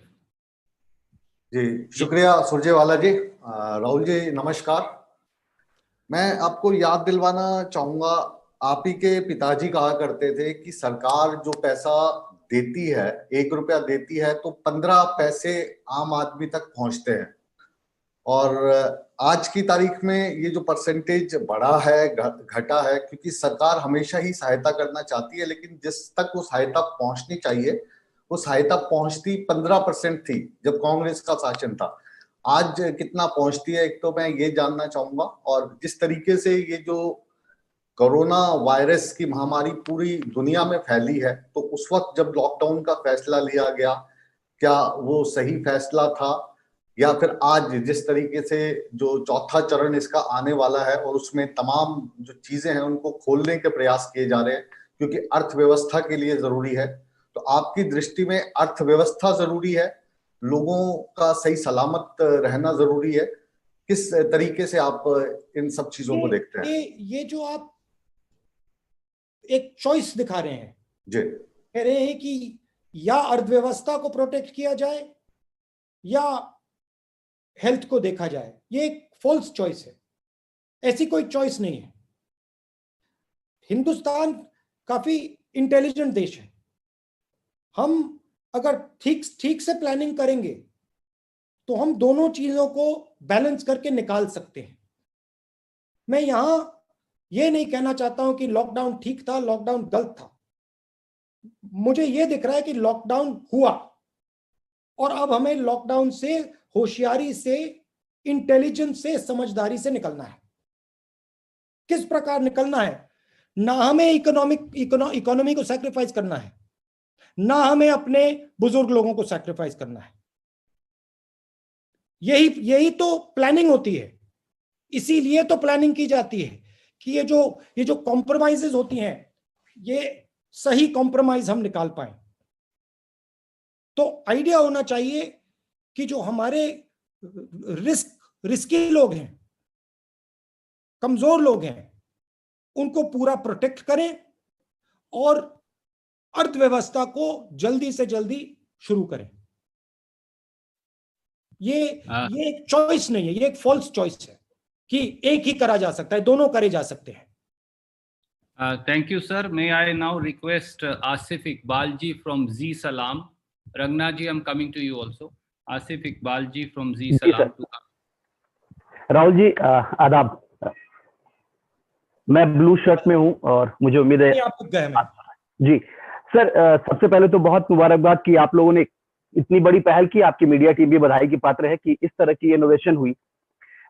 जी शुक्रिया सुरजेवाला जी। राहुल जी नमस्कार। मैं आपको याद दिलवाना चाहूंगा, आप ही के पिताजी कहा करते थे कि सरकार जो पैसा देती है, 1 रुपया देती है तो 15 पैसे आम आदमी तक पहुंचते हैं। और आज की तारीख में ये जो परसेंटेज बढ़ा है घटा है, क्योंकि सरकार हमेशा ही सहायता करना चाहती है, लेकिन जिस तक वो सहायता पहुंचनी चाहिए वो सहायता पहुंचती 15% थी जब कांग्रेस का शासन था। आज कितना पहुंचती है, एक तो मैं ये जानना चाहूंगा। और जिस तरीके से ये जो कोरोना वायरस की महामारी पूरी दुनिया में फैली है, तो उस वक्त जब लॉकडाउन का फैसला लिया गया, क्या वो सही फैसला था, या फिर आज जिस तरीके से जो चौथा चरण इसका आने वाला है और उसमें तमाम जो चीजें हैं उनको खोलने के प्रयास किए जा रहे हैं, क्योंकि अर्थव्यवस्था के लिए जरूरी है। तो आपकी दृष्टि में अर्थव्यवस्था जरूरी है, लोगों का सही सलामत रहना जरूरी है, किस तरीके से आप इन सब चीजों को देखते हैं? ये जो आप एक चॉइस दिखा रहे हैं जी, कह रहे हैं कि या अर्थव्यवस्था को प्रोटेक्ट किया जाए या हेल्थ को देखा जाए, ये एक फॉल्स चॉइस है। ऐसी कोई चॉइस नहीं है। हिंदुस्तान काफी इंटेलिजेंट देश है। हम अगर ठीक से प्लानिंग करेंगे तो हम दोनों चीजों को बैलेंस करके निकाल सकते हैं। मैं यहां ये नहीं कहना चाहता हूं कि लॉकडाउन ठीक था, लॉकडाउन गलत था। मुझे ये दिख रहा है कि लॉकडाउन हुआ और अब हमें लॉकडाउन से होशियारी से, इंटेलिजेंस से, समझदारी से निकलना है। किस प्रकार निकलना है? ना हमें इकोनॉमी को सैक्रिफाइस करना है, ना हमें अपने बुजुर्ग लोगों को सैक्रिफाइस करना है। यही तो प्लानिंग होती है, इसीलिए तो प्लानिंग की जाती है कि ये जो कॉम्प्रोमाइजेस होती हैं, ये सही कॉम्प्रोमाइज हम निकाल पाए। तो आइडिया होना चाहिए कि जो हमारे रिस्की लोग हैं, कमजोर लोग हैं, उनको पूरा प्रोटेक्ट करें और अर्थव्यवस्था को जल्दी से जल्दी शुरू करें। ये एक चॉइस नहीं है, ये एक फॉल्स चॉइस है कि एक ही करा जा सकता है, दोनों करे जा सकते हैं। Thank you, sir. May I now request Asif Iqbal ji from Z Salam. Rangna ji, I'm coming to you also. Asif Iqbal ji from Z Salam to come. Rahul ji आदाब, मैं ब्लू शर्ट में हूं और मुझे उम्मीद है जी सर। सबसे पहले तो बहुत मुबारकबाद कि आप लोगों ने इतनी बड़ी पहल की, आपकी मीडिया टीम भी बधाई की पात्र है कि इस तरह की इनोवेशन हुई।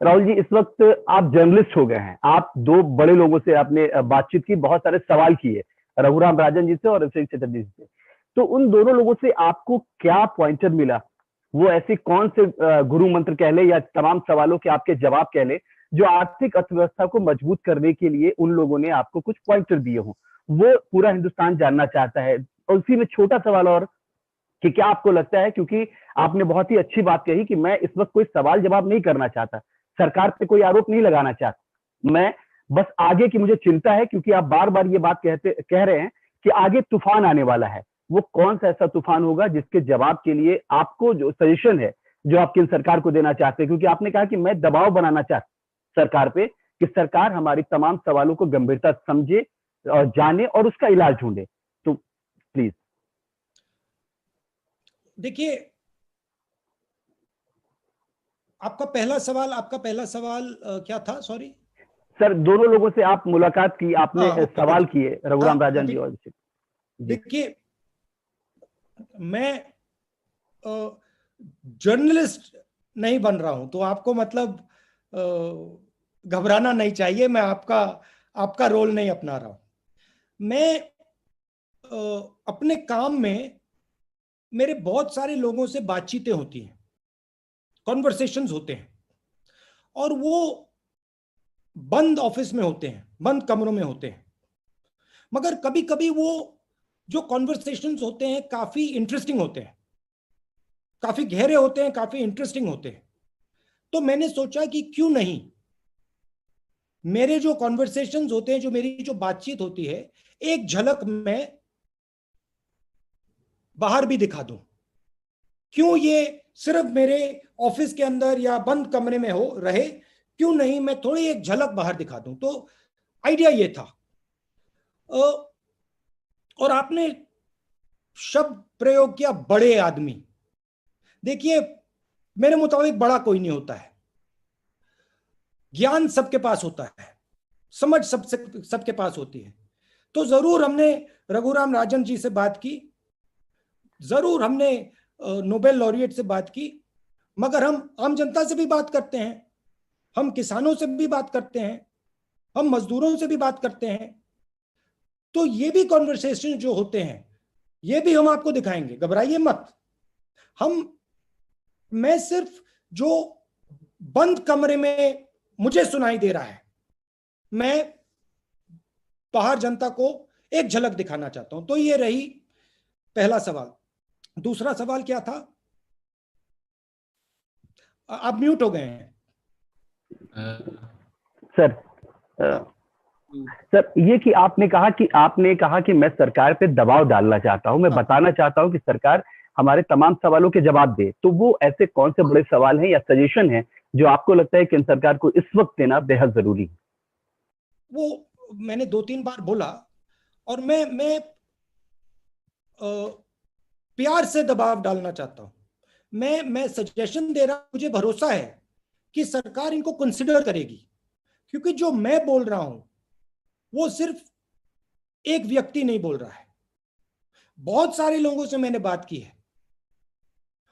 राहुल जी, इस वक्त आप जर्नलिस्ट हो गए हैं, आप दो बड़े लोगों से आपने बातचीत की, बहुत सारे सवाल किए, रघुराम राजन जी से और अभिषेक चटर्जी जी से। तो उन दोनों लोगों से आपको क्या पॉइंटर मिला? वो ऐसे कौन से गुरु मंत्र कह ले या तमाम सवालों के आपके जवाब कह ले जो आर्थिक अर्थव्यवस्था को मजबूत करने के लिए उन लोगों ने आपको कुछ पॉइंटर दिए हों? वो पूरा हिंदुस्तान जानना चाहता है। और उसी में छोटा सवाल और कि क्या आपको लगता है, क्योंकि आपने बहुत ही अच्छी बात कही कि मैं इस वक्त कोई सवाल जवाब नहीं करना चाहता, सरकार पे कोई आरोप नहीं लगाना चाहता, मैं बस आगे की मुझे चिंता है, क्योंकि आप बार बार ये बात कह रहे हैं कि आगे तूफान आने वाला है। वो कौन सा ऐसा तूफान होगा जिसके जवाब के लिए आपको जो सजेशन है जो आप केंद्र सरकार को देना चाहते हैं? क्योंकि आपने कहा कि मैं दबाव बनाना चाहता सरकार पे कि सरकार हमारी तमाम सवालों को गंभीरता समझे और जाने और उसका इलाज ढूंढे। तो प्लीज। देखिए, आपका पहला सवाल क्या था? सॉरी सर, दोनों लोगों से आप मुलाकात की, आपने सवाल किए, रघुराम राजन जी और अभिषेक। देखिए, मैं जर्नलिस्ट नहीं बन रहा हूं, तो आपको मतलब घबराना नहीं चाहिए, मैं आपका रोल नहीं अपना रहा हूं। मैं अपने काम में मेरे बहुत सारे लोगों से बातचीतें होती हैं, कॉन्वर्सेशंस होते हैं, और वो बंद ऑफिस में होते हैं, बंद कमरों में होते हैं, मगर कभी कभी वो जो कॉन्वर्सेशंस होते हैं काफी इंटरेस्टिंग होते हैं, काफी गहरे होते हैं, काफी इंटरेस्टिंग होते हैं। तो मैंने सोचा कि क्यों नहीं मेरे जो कॉन्वर्सेशंस होते हैं, जो मेरी जो बातचीत होती है, एक झलक मैं बाहर भी दिखा दूं। क्यों ये सिर्फ मेरे ऑफिस के अंदर या बंद कमरे में रहे, क्यों नहीं मैं थोड़ी एक झलक बाहर दिखा दूं? तो आइडिया ये था। और आपने शब्द प्रयोग किया बड़े आदमी। देखिए, मेरे मुताबिक बड़ा कोई नहीं होता है, ज्ञान सबके पास होता है, समझ सबके पास होती है। तो जरूर हमने रघुराम राजन जी से बात की, जरूर हमने नोबेल लॉरिएट से बात की, मगर हम आम जनता से भी बात करते हैं, हम किसानों से भी बात करते हैं, हम मजदूरों से भी बात करते हैं। तो ये भी कॉन्वर्सेशन जो होते हैं, ये भी हम आपको दिखाएंगे, घबराइए मत। मैं सिर्फ जो बंद कमरे में मुझे सुनाई दे रहा है, मैं बाहर जनता को एक झलक दिखाना चाहता हूं। तो ये रही पहला सवाल। दूसरा सवाल क्या था? आप म्यूट हो गए हैं सर। सर, ये कि आपने कहा कि मैं सरकार पे दबाव डालना चाहता हूं, मैं बताना चाहता हूं कि सरकार हमारे तमाम सवालों के जवाब दे। तो वो ऐसे कौन से बड़े सवाल हैं या सजेशन हैं जो आपको लगता है कि सरकार को इस वक्त देना बेहद जरूरी है? वो मैंने 2-3 बार बोला, और मैं प्यार से दबाव डालना चाहता हूं। मैं सजेशन दे रहा हूं, मुझे भरोसा है कि सरकार इनको कंसिडर करेगी, क्योंकि जो मैं बोल रहा हूं वो सिर्फ एक व्यक्ति नहीं बोल रहा है, बहुत सारे लोगों से मैंने बात की है,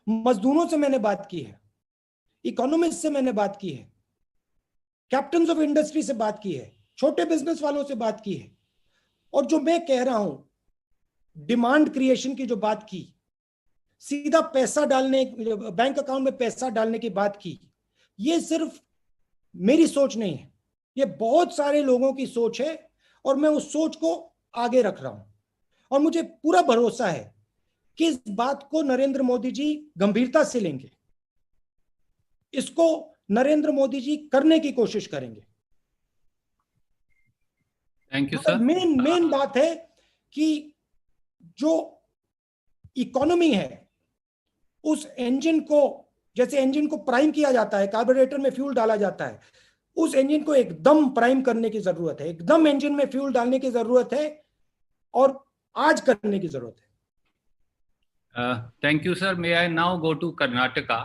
मजदूरों से मैंने बात की है, इकोनॉमिस्ट से मैंने बात की है, कैप्टन्स ऑफ इंडस्ट्री से बात की है, छोटे बिजनेस वालों से बात की है। और जो मैं कह रहा हूं, डिमांड क्रिएशन की जो बात की, सीधा पैसा डालने, बैंक अकाउंट में पैसा डालने की बात की, ये सिर्फ मेरी सोच नहीं है, ये बहुत सारे लोगों की सोच है और मैं उस सोच को आगे रख रहा हूं। और मुझे पूरा भरोसा है कि इस बात को नरेंद्र मोदी जी गंभीरता से लेंगे, इसको नरेंद्र मोदी जी करने की कोशिश करेंगे। Thank you sir. मेन बात है कि जो इकोनॉमी है उस इंजन को, जैसे इंजन को प्राइम किया जाता है, कार्बोरेटर में फ्यूल डाला जाता है, उस इंजन को एकदम प्राइम करने की जरूरत है, एकदम इंजन में फ्यूल डालने की जरूरत है और आज करने की जरूरत है। Thank you sir. May I now go to Karnataka,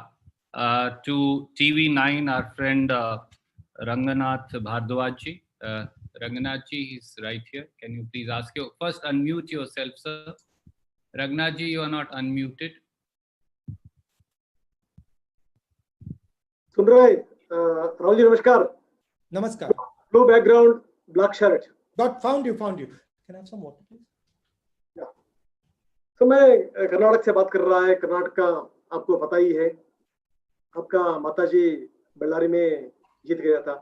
to TV9, our friend Ranganath Bhardwaj ji. Ranganath ji is right here. Can you please ask you first unmute yourself, sir? Ranganath ji, you are not unmuted. सुन रहे राहुल जी, नमस्कार। नमस्कार। Blue background, black shirt. Found you. Can I have some water, please? Yeah. तो मैं कर्नाटक से बात कर रहा है। कर्नाटक का आपको पता ही है, आपका माताजी बल्लारी में जीत गया था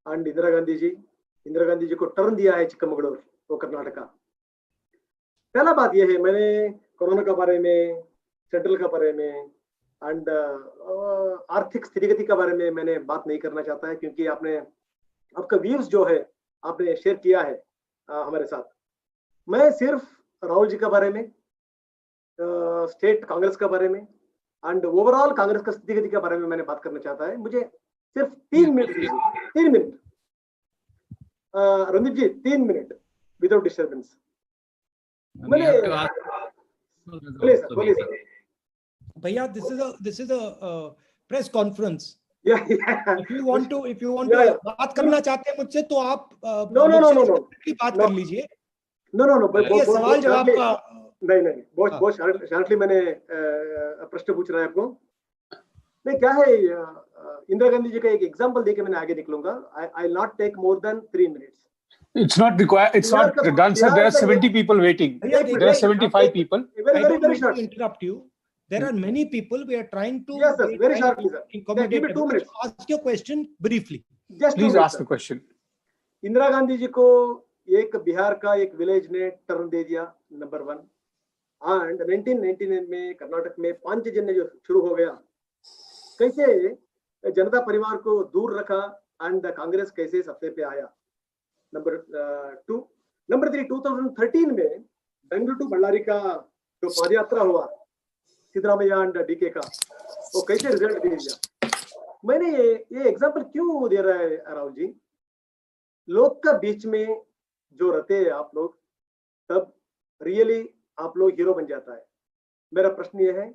एंड इंदिरा गांधी जी को टर्न दिया है चिक्कमगलूर, वो कर्नाटक का। पहला बात यह है, मैंने कोरोना के बारे में, सेंट्रल के बारे में एंड आर्थिक स्थितिगति के बारे में मैंने बात नहीं करना चाहता है, क्योंकि आपका व्यूज जो है आपने शेयर किया है हमारे साथ। मैं सिर्फ राहुल जी के बारे में, स्टेट कांग्रेस के बारे में एंड ओवरऑल कांग्रेस का स्थितिगति के बारे में मैंने बात करना चाहता है। मुझे सिर्फ 3 मिनट दीजिए, 3 मिनट। रणदीप जी, 3 मिनट विदाउट डिस्टर्बेंस। भैया, this is a press conference. If you want to बात करना चाहते हैं मुझसे तो आप बात कर लीजिए। नो, सवाल जवाब का नहीं, बहुत शार्टली मैंने प्रश्न पूछ रहा है आपको। नहीं, क्या है, इंदिरा गांधी जी का एक एग्जांपल देके मैंने आगे निकलूंगा। I will not take more than 3 minutes. It's not required. It's not done, sir. There are 70 people waiting. There are 75 people. I don't want to interrupt you. There are many people. We are trying to. Yes, sir. Very shortly, sir. Give me 2 minutes. Ask your question briefly. Please ask the question. Indira Gandhi ji को एक बिहार का एक village ने turn दे दिया, number 1। And 1999 में कर्नाटक में 5 जन जो शुरू हो गया, कैसे जनता परिवार को दूर रखा एंड कांग्रेस कैसे सत्ते पे आया, नंबर 2। नंबर 3, 2013 में बेंगलुरु टू बल्लारी का जो पदयात्रा हुआ सिद्धरामैया एंड डीके का, वो कैसे रिजल्ट दे दिया। मैंने ये एग्जांपल क्यों दे रहा है राहुल जी, लोग का बीच में जो रहते हैं आप लोग, तब रियली आप लोग हीरो बन जाता है। मेरा प्रश्न ये है,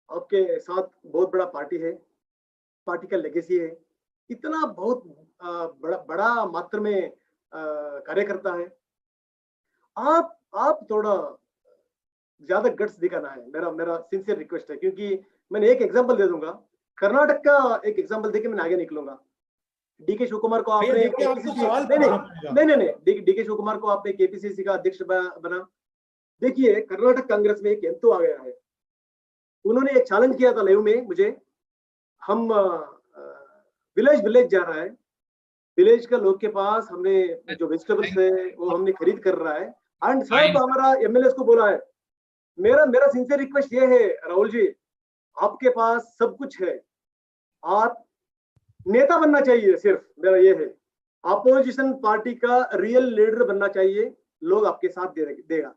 आपके साथ बहुत बड़ा पार्टी है, पार्टी का लेगेसी है, इतना बहुत बड़ा मात्रा में कार्यकर्ता है, आप थोड़ा ज्यादा गट्स दिखाना है, मेरा सिंसियर रिक्वेस्ट है। क्योंकि मैंने एक एग्जांपल दे दूंगा, कर्नाटक का एक एग्जांपल देके मैंने आगे निकलूंगा। डीके शिव कुमार को आपने डीके शिव कुमार को आपने केपीसीसी का अध्यक्ष बना। देखिए, कर्नाटक कांग्रेस में एक एंतो आ गया है, उन्होंने एक चैलेंज किया था लाइव में मुझे, हम विलेज जा रहा है, विलेज का लोग के पास हमने जो वेजिटेबल्स है वो हमने खरीद कर रहा है एंड सब हमारा एमएलए को बोला है। मेरा सिंसियर रिक्वेस्ट ये है राहुल जी, आपके पास सब कुछ है, आप नेता बनना चाहिए, सिर्फ मेरा ये है, अपोजिशन पार्टी का रियल लीडर बनना चाहिए, लोग आपके साथ देगा।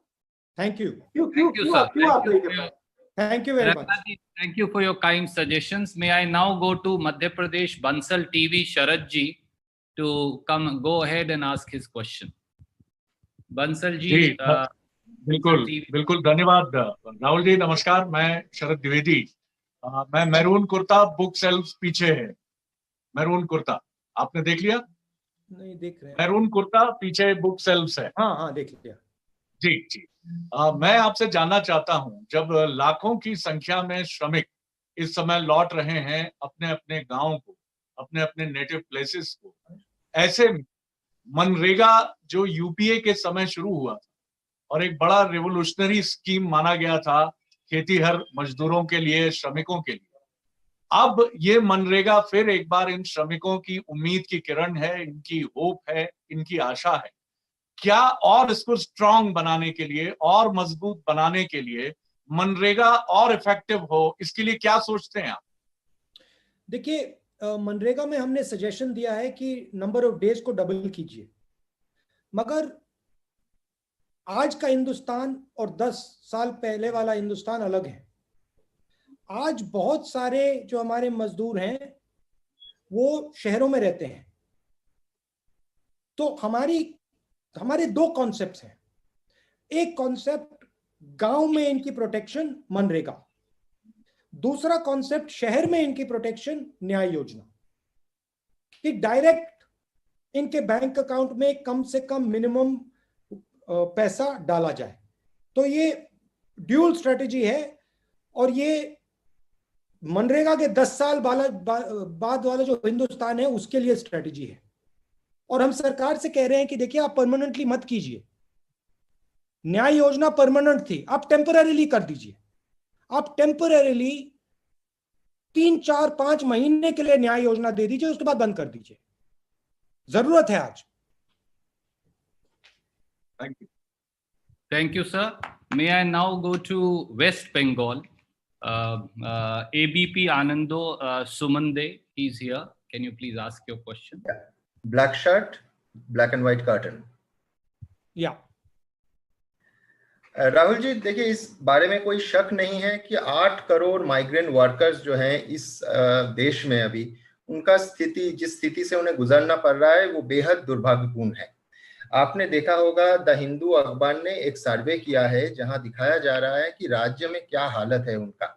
Thank you. क्यों आप नहीं कर पाए? Thank you very much. Thank you for your kind suggestions. May I now go to Madhya Pradesh, Bansal TV, Sharad ji, to go ahead and ask his question. Bansal ji, बिल्कुल धन्यवाद राहुल जी। नमस्कार, मैं शरद द्विवेदी। मैं मैरून कुर्ता, बुक सेल्फ पीछे है, maroon kurta आपने देख लिया? नहीं देख रहे हैं। मैरून कुर्ता पीछे बुक सेल्फ है। हाँ देख लिया जी। मैं आपसे जानना चाहता हूं, जब लाखों की संख्या में श्रमिक इस समय लौट रहे हैं अपने अपने गांव को, अपने अपने नेटिव प्लेसेस को, ऐसे मनरेगा जो यूपीए के समय शुरू हुआ था और एक बड़ा रिवोल्यूशनरी स्कीम माना गया था खेतीहर मजदूरों के लिए, श्रमिकों के लिए। अब ये मनरेगा फिर एक बार इन श्रमिकों की उम्मीद की किरण है, इनकी होप है, इनकी आशा है। क्या और इसको स्ट्रांग बनाने के लिए और मजबूत बनाने के लिए मनरेगा और इफेक्टिव हो, इसके लिए क्या सोचते हैं आप? देखिए, मनरेगा में हमने सजेशन दिया है कि नंबर ऑफ डेज को डबल कीजिए, मगर आज का हिंदुस्तान और 10 साल पहले वाला हिंदुस्तान अलग है। आज बहुत सारे जो हमारे मजदूर हैं वो शहरों में रहते हैं, तो हमारे दो कॉन्सेप्ट्स हैं। एक कॉन्सेप्ट गांव में इनकी प्रोटेक्शन, मनरेगा। दूसरा कॉन्सेप्ट शहर में इनकी प्रोटेक्शन, न्याय योजना, कि डायरेक्ट इनके बैंक अकाउंट में कम से कम मिनिमम पैसा डाला जाए। तो ये ड्यूल स्ट्रेटेजी है, और ये मनरेगा के 10 साल बाद वाला जो हिंदुस्तान है उसके लिए स्ट्रेटेजी है। और हम सरकार से कह रहे हैं कि देखिए, आप परमानेंटली मत कीजिए। न्याय योजना परमानेंट थी, आप टेम्पररीली कर दीजिए। आप टेम्पररीली 3, 4, 5 महीने के लिए न्याय योजना दे दीजिए, उसके बाद बंद कर दीजिए। जरूरत है आज। Thank you, sir. May I now go to West Bengal? ABP Anando Sumande, he's here. Can you please ask your question? Yeah. Black shirt, black and white curtain. Yeah. Rahul ji, देखिए, इस बारे में कोई शक नहीं है कि 8 करोड़ माइग्रेंट वर्कर्स जो हैं इस देश में, अभी उनका स्थिति, जिस स्थिति से उन्हें गुजरना पड़ रहा है, वो बेहद दुर्भाग्यपूर्ण है। आपने देखा होगा, द हिंदू अखबार ने एक सर्वे किया है जहां दिखाया जा रहा है कि राज्य में क्या हालत है उनका।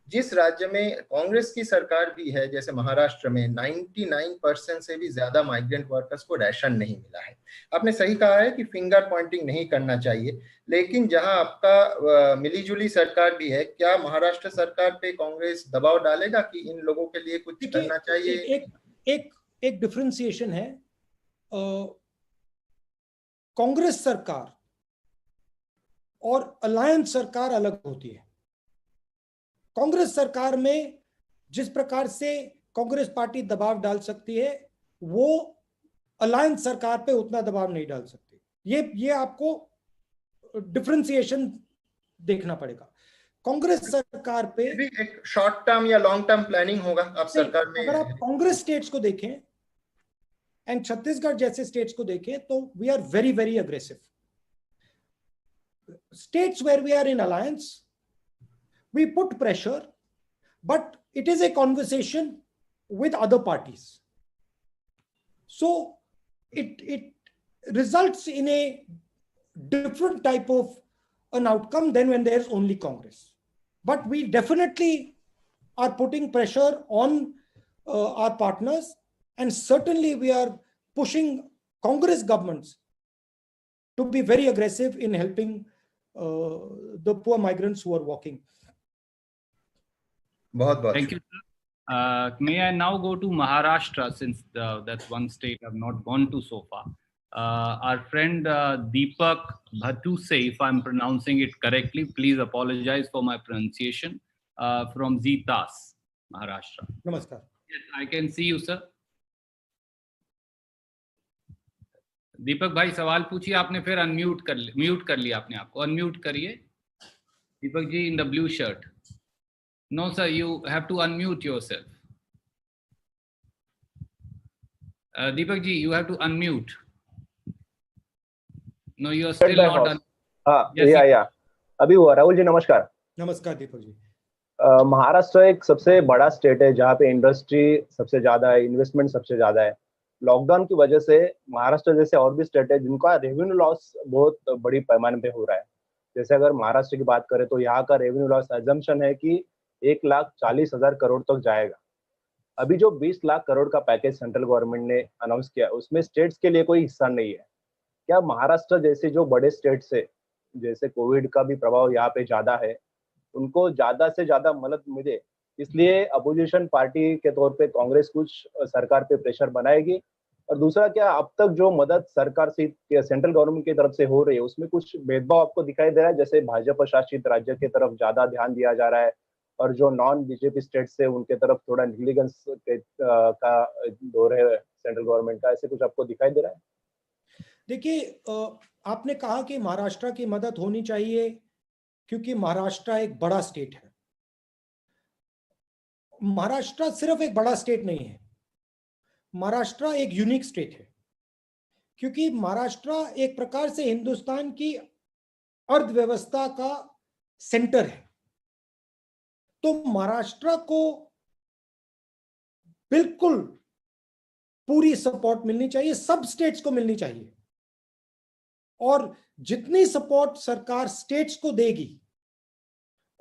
जिस राज्य में कांग्रेस की सरकार भी है, जैसे महाराष्ट्र में 99% से भी ज्यादा माइग्रेंट वर्कर्स को राशन नहीं मिला है। आपने सही कहा है कि फिंगर पॉइंटिंग नहीं करना चाहिए, लेकिन जहां आपका मिलीजुली सरकार भी है, क्या महाराष्ट्र सरकार पे कांग्रेस दबाव डालेगा कि इन लोगों के लिए कुछ करना चाहिए? एक डिफरेंशिएशन है। कांग्रेस सरकार और अलायंस सरकार अलग होती है। कांग्रेस सरकार में जिस प्रकार से कांग्रेस पार्टी दबाव डाल सकती है, वो अलायंस सरकार पे उतना दबाव नहीं डाल सकती। ये आपको डिफरेंशिएशन देखना पड़ेगा। कांग्रेस सरकार पे भी एक शॉर्ट टर्म या लॉन्ग टर्म प्लानिंग होगा आप सरकार में। अगर आप कांग्रेस स्टेट्स को देखें एंड छत्तीसगढ़ जैसे स्टेट्स को देखें, तो we are very very aggressive. States where we are in alliance, we put pressure, but it is a conversation with other parties. So it results in a different type of an outcome than when there's only Congress. But we definitely are putting pressure on our partners, and certainly we are pushing Congress governments to be very aggressive in helping the poor migrants who are walking. Thank you, sir. May I now go to Maharashtra, since that's one state I've not gone to so far. Our friend Deepak Bhatuse, if I'm pronouncing it correctly, please apologize for my pronunciation, from Zitas, Maharashtra. Namaskar. Yes, I can see you, sir. दीपक भाई, सवाल पूछिए। आपने फिर mute कर लिया अपने आप को। अनम्यूट करिए Deepak ji, in the blue shirt. No, sir, you have to unmute yourself. Deepak ji, you have to unmute. No, you are still not on. Yeah. अभी हुआ। राहुल जी नमस्कार। नमस्कार दीपक जी। महाराष्ट्र एक सबसे बड़ा स्टेट है जहाँ पे इंडस्ट्री सबसे ज्यादा है, इन्वेस्टमेंट सबसे ज्यादा है। लॉकडाउन की वजह से महाराष्ट्र जैसे और भी स्टेट है जिनका रेवेन्यू लॉस बहुत बड़ी पैमाने पे हो रहा है। जैसे अगर महाराष्ट्र की बात करें तो यहाँ का रेवेन्यू लॉस एजम्पशन है कि 1,40,000 करोड़ तक जाएगा। अभी जो 20 लाख करोड़ का पैकेज सेंट्रल गवर्नमेंट ने अनाउंस किया, उसमें स्टेट्स के लिए कोई हिस्सा नहीं है। क्या महाराष्ट्र जैसे जो बड़े स्टेट्स है, जैसे कोविड का भी प्रभाव यहाँ पे ज्यादा है, उनको ज्यादा से ज्यादा मदद मिले, इसलिए अपोजिशन पार्टी के तौर पे कांग्रेस कुछ सरकार पे प्रेशर बनाएगी और दूसरा, क्या अब तक जो मदद सरकार से सेंट्रल गवर्नमेंट की तरफ से हो रही है उसमें कुछ भेदभाव आपको दिखाई दे रहा है? जैसे भाजपा शासित राज्य की तरफ ज्यादा ध्यान दिया जा रहा है और जो नॉन बीजेपी स्टेट से उनके तरफ थोड़ा निगलिजेंस का दौर है सेंट्रल गवर्नमेंट का, ऐसे कुछ आपको दिखाई दे रहा है? देखिए, आपने कहा कि महाराष्ट्र की मदद होनी चाहिए क्योंकि महाराष्ट्र एक बड़ा स्टेट है। महाराष्ट्र सिर्फ एक बड़ा स्टेट नहीं है, महाराष्ट्र एक यूनिक स्टेट है क्योंकि महाराष्ट्र एक प्रकार से हिंदुस्तान की अर्थव्यवस्था का सेंटर है। तो महाराष्ट्र को बिल्कुल पूरी सपोर्ट मिलनी चाहिए, सब स्टेट्स को मिलनी चाहिए, और जितनी सपोर्ट सरकार स्टेट्स को देगी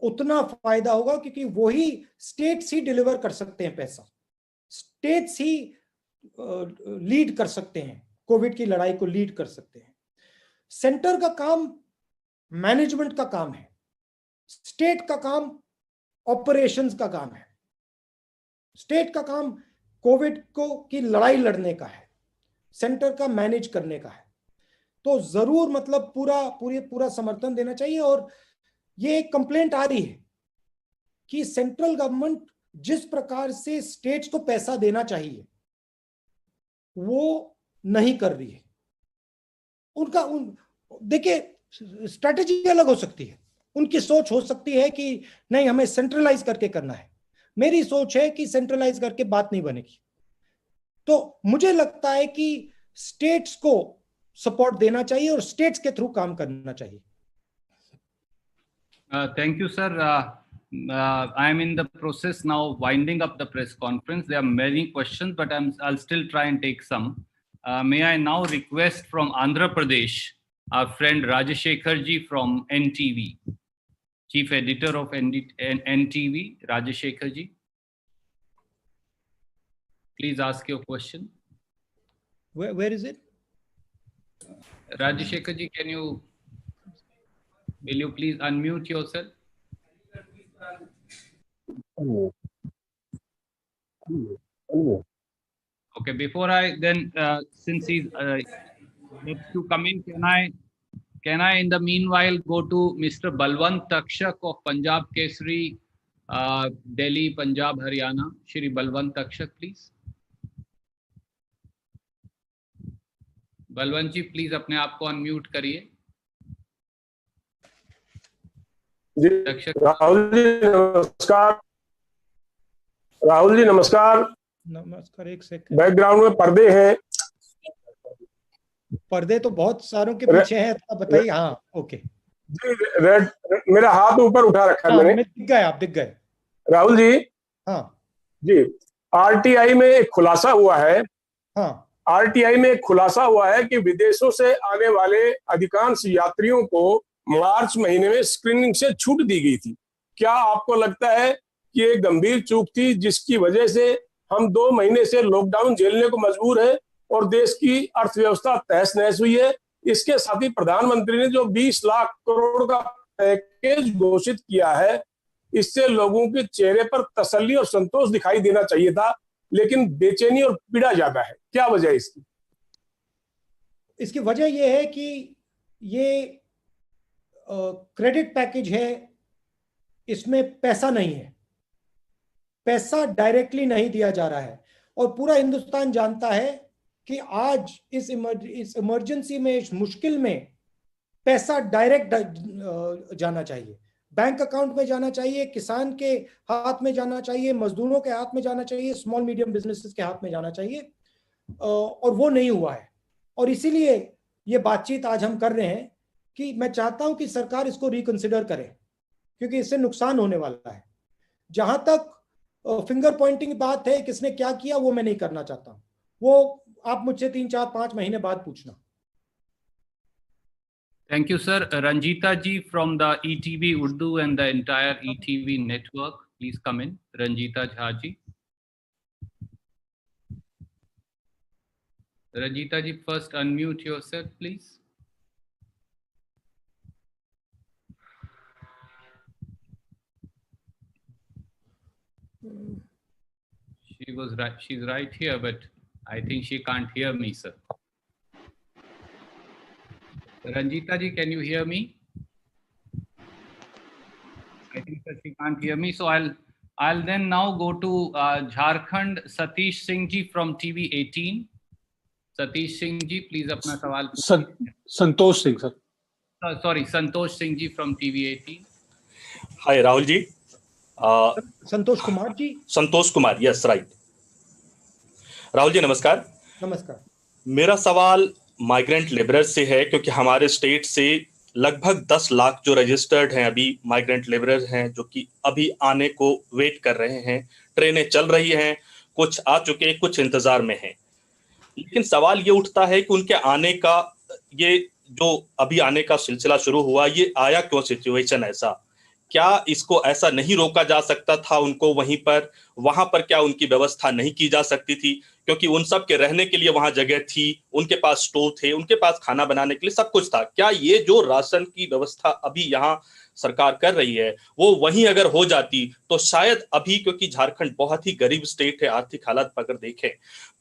उतना फायदा होगा क्योंकि वही स्टेट्स ही डिलीवर कर सकते हैं पैसा, स्टेट्स ही लीड कर सकते हैं, कोविड की लड़ाई को लीड कर सकते हैं। सेंटर का काम मैनेजमेंट का काम है, स्टेट का काम ऑपरेशंस का काम है। स्टेट का काम कोविड को की लड़ाई लड़ने का है, सेंटर का मैनेज करने का है। तो जरूर मतलब पूरा समर्थन देना चाहिए। और ये एक कंप्लेंट आ रही है कि सेंट्रल गवर्नमेंट जिस प्रकार से स्टेट्स को पैसा देना चाहिए वो नहीं कर रही है। देखिए स्ट्रैटेजी अलग हो सकती है, उनकी सोच हो सकती है कि नहीं हमें सेंट्रलाइज करके करना है, मेरी सोच है कि सेंट्रलाइज करके बात नहीं बनेगी। तो मुझे लगता है कि स्टेट्स को सपोर्ट देना चाहिए और स्टेट्स के थ्रू काम करना चाहिए। Thank you, sir. I am in the process now winding up the press conference. There are many questions, but I'll still try and take some. May I now request from Andhra Pradesh, our friend Rajashekhar ji from NTV, Chief Editor of NTV, Rajashekhar ji. Please ask your question. Where is it? Rajashekhar ji, will you please unmute yourself? Okay, before I then, since he's next to come in, can I in the meanwhile go to Mr. Balwant Takshak of Punjab Kesari, Delhi, Punjab, Haryana. Shri Balwant Takshak, please. Balwant ji please अपने आप को unmute करिए। राहुल जी नमस्कार। राहुल जी नमस्कार। नमस्कार। एक second, background में पर्दे हैं। पर्दे तो बहुत सारों के पीछे हैं, तो बताइए। हाँ ओके जी, रेड मेरा हाथ ऊपर उठा रखा है मैंने। दिख गए, आप दिख गए राहुल जी। हाँ जी, आरटीआई में एक खुलासा हुआ है। हाँ, आरटीआई में एक खुलासा हुआ है कि विदेशों से आने वाले अधिकांश यात्रियों को मार्च महीने में स्क्रीनिंग से छूट दी गई थी। क्या आपको लगता है कि ये गंभीर चूक थी जिसकी वजह से हम 2 महीने से लॉकडाउन झेलने को मजबूर है और देश की अर्थव्यवस्था तहस नहस हुई है? इसके साथ ही प्रधानमंत्री ने जो 20 लाख करोड़ का पैकेज घोषित किया है, इससे लोगों के चेहरे पर तसल्ली और संतोष दिखाई देना चाहिए था, लेकिन बेचैनी और पीड़ा ज्यादा है। क्या वजह है इसकी? इसकी वजह यह है कि ये क्रेडिट पैकेज है, इसमें पैसा नहीं है, पैसा डायरेक्टली नहीं दिया जा रहा है। और पूरा हिंदुस्तान जानता है कि आज इस इमरजेंसी में, इस मुश्किल में पैसा डायरेक्ट जाना चाहिए, बैंक अकाउंट में जाना चाहिए, किसान के हाथ में जाना चाहिए, मजदूरों के हाथ में जाना चाहिए, स्मॉल मीडियम बिजनेसेस के हाथ में जाना चाहिए, और वो नहीं हुआ है। और इसीलिए ये बातचीत आज हम कर रहे हैं कि मैं चाहता हूं कि सरकार इसको रिकंसिडर करे, क्योंकि इससे नुकसान होने वाला है। जहां तक फिंगर पॉइंटिंग बात है, किसने क्या किया, वो मैं नहीं करना चाहता। वो आप मुझसे 3, 4, 5 महीने बाद पूछना। Thank you, sir. Ranjita ji from the ETV Urdu and the entire ETV network, please come in. Ranjita Jha ji. Ranjita ji, first unmute yourself, please. She's right here, but I think she can't hear me, sir. Ranjita ji, can you hear me? I think that she can't hear me, so I'll then now go to Jharkhand, Satish Singh ji from TV 18. Satish Singh ji, please अपना सवाल. Santosh Singh sir. Sorry, Santosh Singh ji from TV 18. Hi, Rahul ji. Santosh Kumar ji. Santosh Kumar, yes, right. Rahul ji नमस्कार. नमस्कार. मेरा सवाल migrant labourers से है, क्योंकि हमारे स्टेट से लगभग 10 लाख जो रजिस्टर्ड हैं अभी माइग्रेंट लेबरर्स हैं, जो कि अभी आने को वेट कर रहे हैं. ट्रेनें चल रही हैं, कुछ आ चुके, कुछ इंतजार में हैं. लेकिन सवाल ये उठता है कि उनके आने का, ये जो अभी आने का सिलसिला शुरू हुआ, ये आया क्यों सिचुएशन ऐसा? क्या इसको ऐसा नहीं रोका जा सकता था उनको वहीं पर? वहां पर क्या उनकी व्यवस्था नहीं की जा सकती थी? क्योंकि उन सब के रहने के लिए वहां जगह थी, उनके पास स्टोव थे, उनके पास खाना बनाने के लिए सब कुछ था. क्या ये जो राशन की व्यवस्था अभी यहाँ सरकार कर रही है, वो वहीं अगर हो जाती तो शायद अभी, क्योंकि झारखंड बहुत ही गरीब स्टेट है, आर्थिक हालत अगर देखें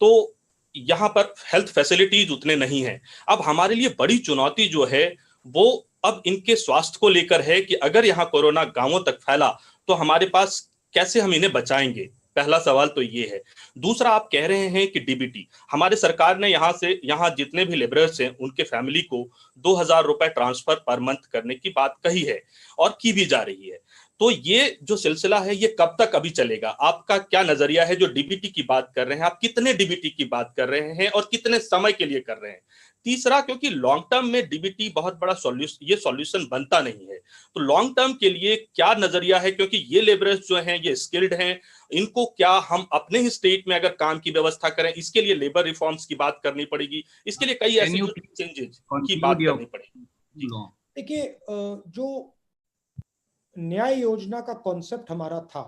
तो यहाँ पर हेल्थ फैसिलिटीज उतने नहीं हैं. अब हमारे लिए बड़ी चुनौती जो है वो अब इनके स्वास्थ्य को लेकर है कि अगर यहाँ कोरोना गांवों तक फैला तो हमारे पास कैसे हम इन्हें बचाएंगे. पहला सवाल तो ये है. दूसरा, आप कह रहे हैं कि डीबीटी, हमारे सरकार ने यहाँ जितने भी लेबरर्स हैं उनके फैमिली को 2000 रुपए ट्रांसफर पर मंथ करने की बात कही है और की भी जा रही है. तो ये जो सिलसिला है ये कब तक अभी चलेगा? आपका क्या नजरिया है जो डीबीटी की बात कर रहे हैं? आप कितने डीबीटी की बात कर रहे हैं और कितने समय के लिए कर रहे हैं? तीसरा, क्योंकि लॉन्ग टर्म में डीबीटी बहुत बड़ा सॉल्यूशन बनता नहीं है, तो लॉन्ग टर्म के लिए क्या नजरिया है? क्योंकि ये लेबरर्स जो हैं ये स्किल्ड हैं, इनको क्या हम अपने ही स्टेट में अगर काम की व्यवस्था करें, इसके लिए लेबर रिफॉर्म्स की बात करनी पड़ेगी, इसके लिए कई ऐसे चेंजेस की बात करनी पड़ेगी. देखिए, जो न्याय योजना का कॉन्सेप्ट हमारा था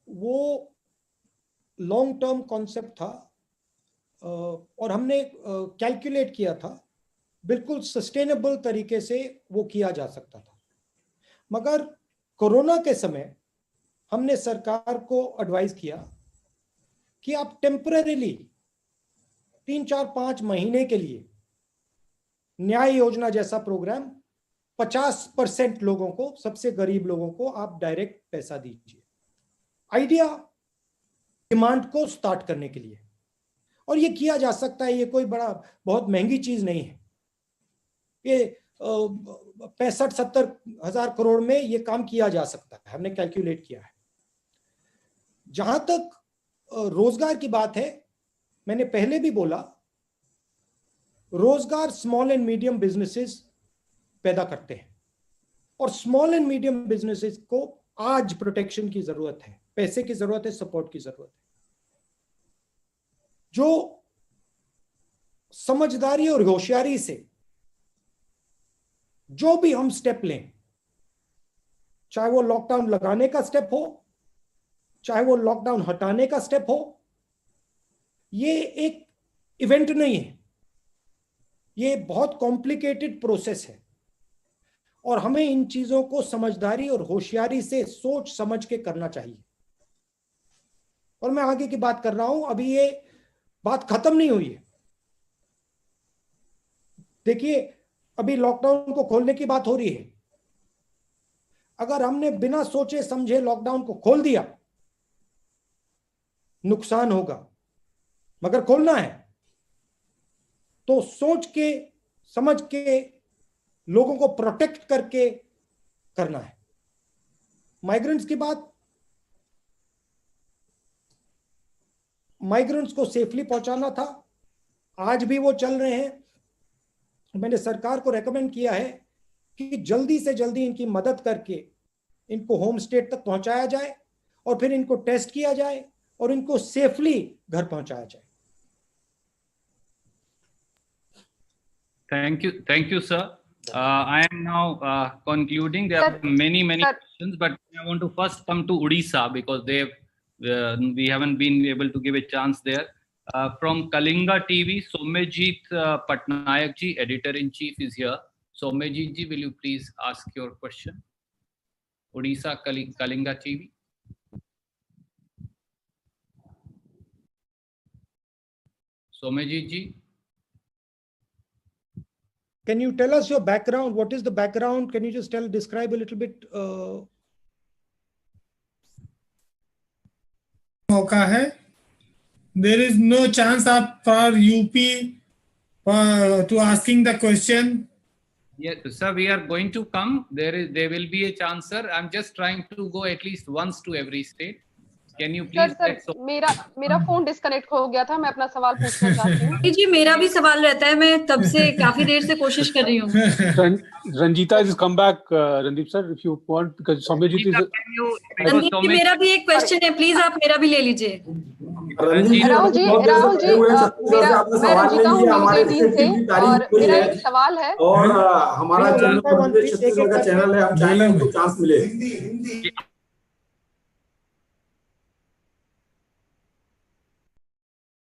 वो लॉन्ग टर्म कॉन्सेप्ट था और हमने कैलकुलेट किया था, बिल्कुल सस्टेनेबल तरीके से वो किया जा सकता था. मगर कोरोना के समय हमने सरकार को एडवाइस किया कि आप टेम्परेरीली 3-4-5 महीने के लिए न्याय योजना जैसा प्रोग्राम 50% लोगों को, सबसे गरीब लोगों को आप डायरेक्ट पैसा दीजिए. आइडिया डिमांड को स्टार्ट करने के लिए, और ये किया जा सकता है. ये कोई बड़ा बहुत महंगी चीज नहीं है. ये 65-70 हजार करोड़ में ये काम किया जा सकता है, हमने कैलकुलेट किया है. जहां तक रोजगार की बात है, मैंने पहले भी बोला, रोजगार स्मॉल एंड मीडियम बिजनेसेस पैदा करते हैं और स्मॉल एंड मीडियम बिजनेसेस को आज प्रोटेक्शन की जरूरत है, पैसे की जरूरत है, सपोर्ट की जरूरत है. जो समझदारी और होशियारी से जो भी हम स्टेप लें, चाहे वो लॉकडाउन लगाने का स्टेप हो, चाहे वो लॉकडाउन हटाने का स्टेप हो, ये एक इवेंट नहीं है, ये बहुत कॉम्प्लिकेटेड प्रोसेस है और हमें इन चीजों को समझदारी और होशियारी से सोच समझ के करना चाहिए. और मैं आगे की बात कर रहा हूं, अभी ये बात खत्म नहीं हुई है. देखिए, अभी लॉकडाउन को खोलने की बात हो रही है. अगर हमने बिना सोचे समझे लॉकडाउन को खोल दिया, नुकसान होगा. मगर खोलना है तो सोच के समझ के लोगों को प्रोटेक्ट करके करना है. माइग्रेंट्स की बात, माइग्रेंट्स को सेफली पहुंचाना था, आज भी वो चल रहे हैं. मैंने सरकार को रेकमेंड किया है कि जल्दी से जल्दी इनकी मदद करके इनको होम स्टेट तक पहुंचाया जाए और फिर इनको टेस्ट किया जाए और इनको सेफली घर पहुंचाया जाए. Thank you, sir. I am now concluding. There are many questions, but I want to first come to Odisha because we haven't been able to give a chance there. From Kalinga TV, Somejit Patnaik ji, editor-in-chief, is here. Somejit ji, will you please ask your question? Odisha Kalinga TV. Somajit ji. Can you tell us your background? What is the background? Can you just describe a little bit? मौका है. There is no chance for UP to asking the question. Yes, sir, we are going to come. There will be a chance, sir. I'm just trying to go at least once to every state. Can you please? Sir मेरा phone disconnect हो गया था. मैं अपना सवाल पूछना चाहती हूँ. जी मेरा भी सवाल रहता है. मैं तब से काफी देर से कोशिश कर रही हूँ. Ranjita has come back, Randeep sir, if you want, because Somajit is. Randeep जी मेरा भी एक क्वेश्चन है, प्लीज आप मेरा भी ले लीजिए. राहुल जी मैं रंजीता हूँ न्यूज़ 18 से और मेरा एक सवाल है. और हमारा चैनल का चैनल है, हम चाहेंगे उनको चांस मिले.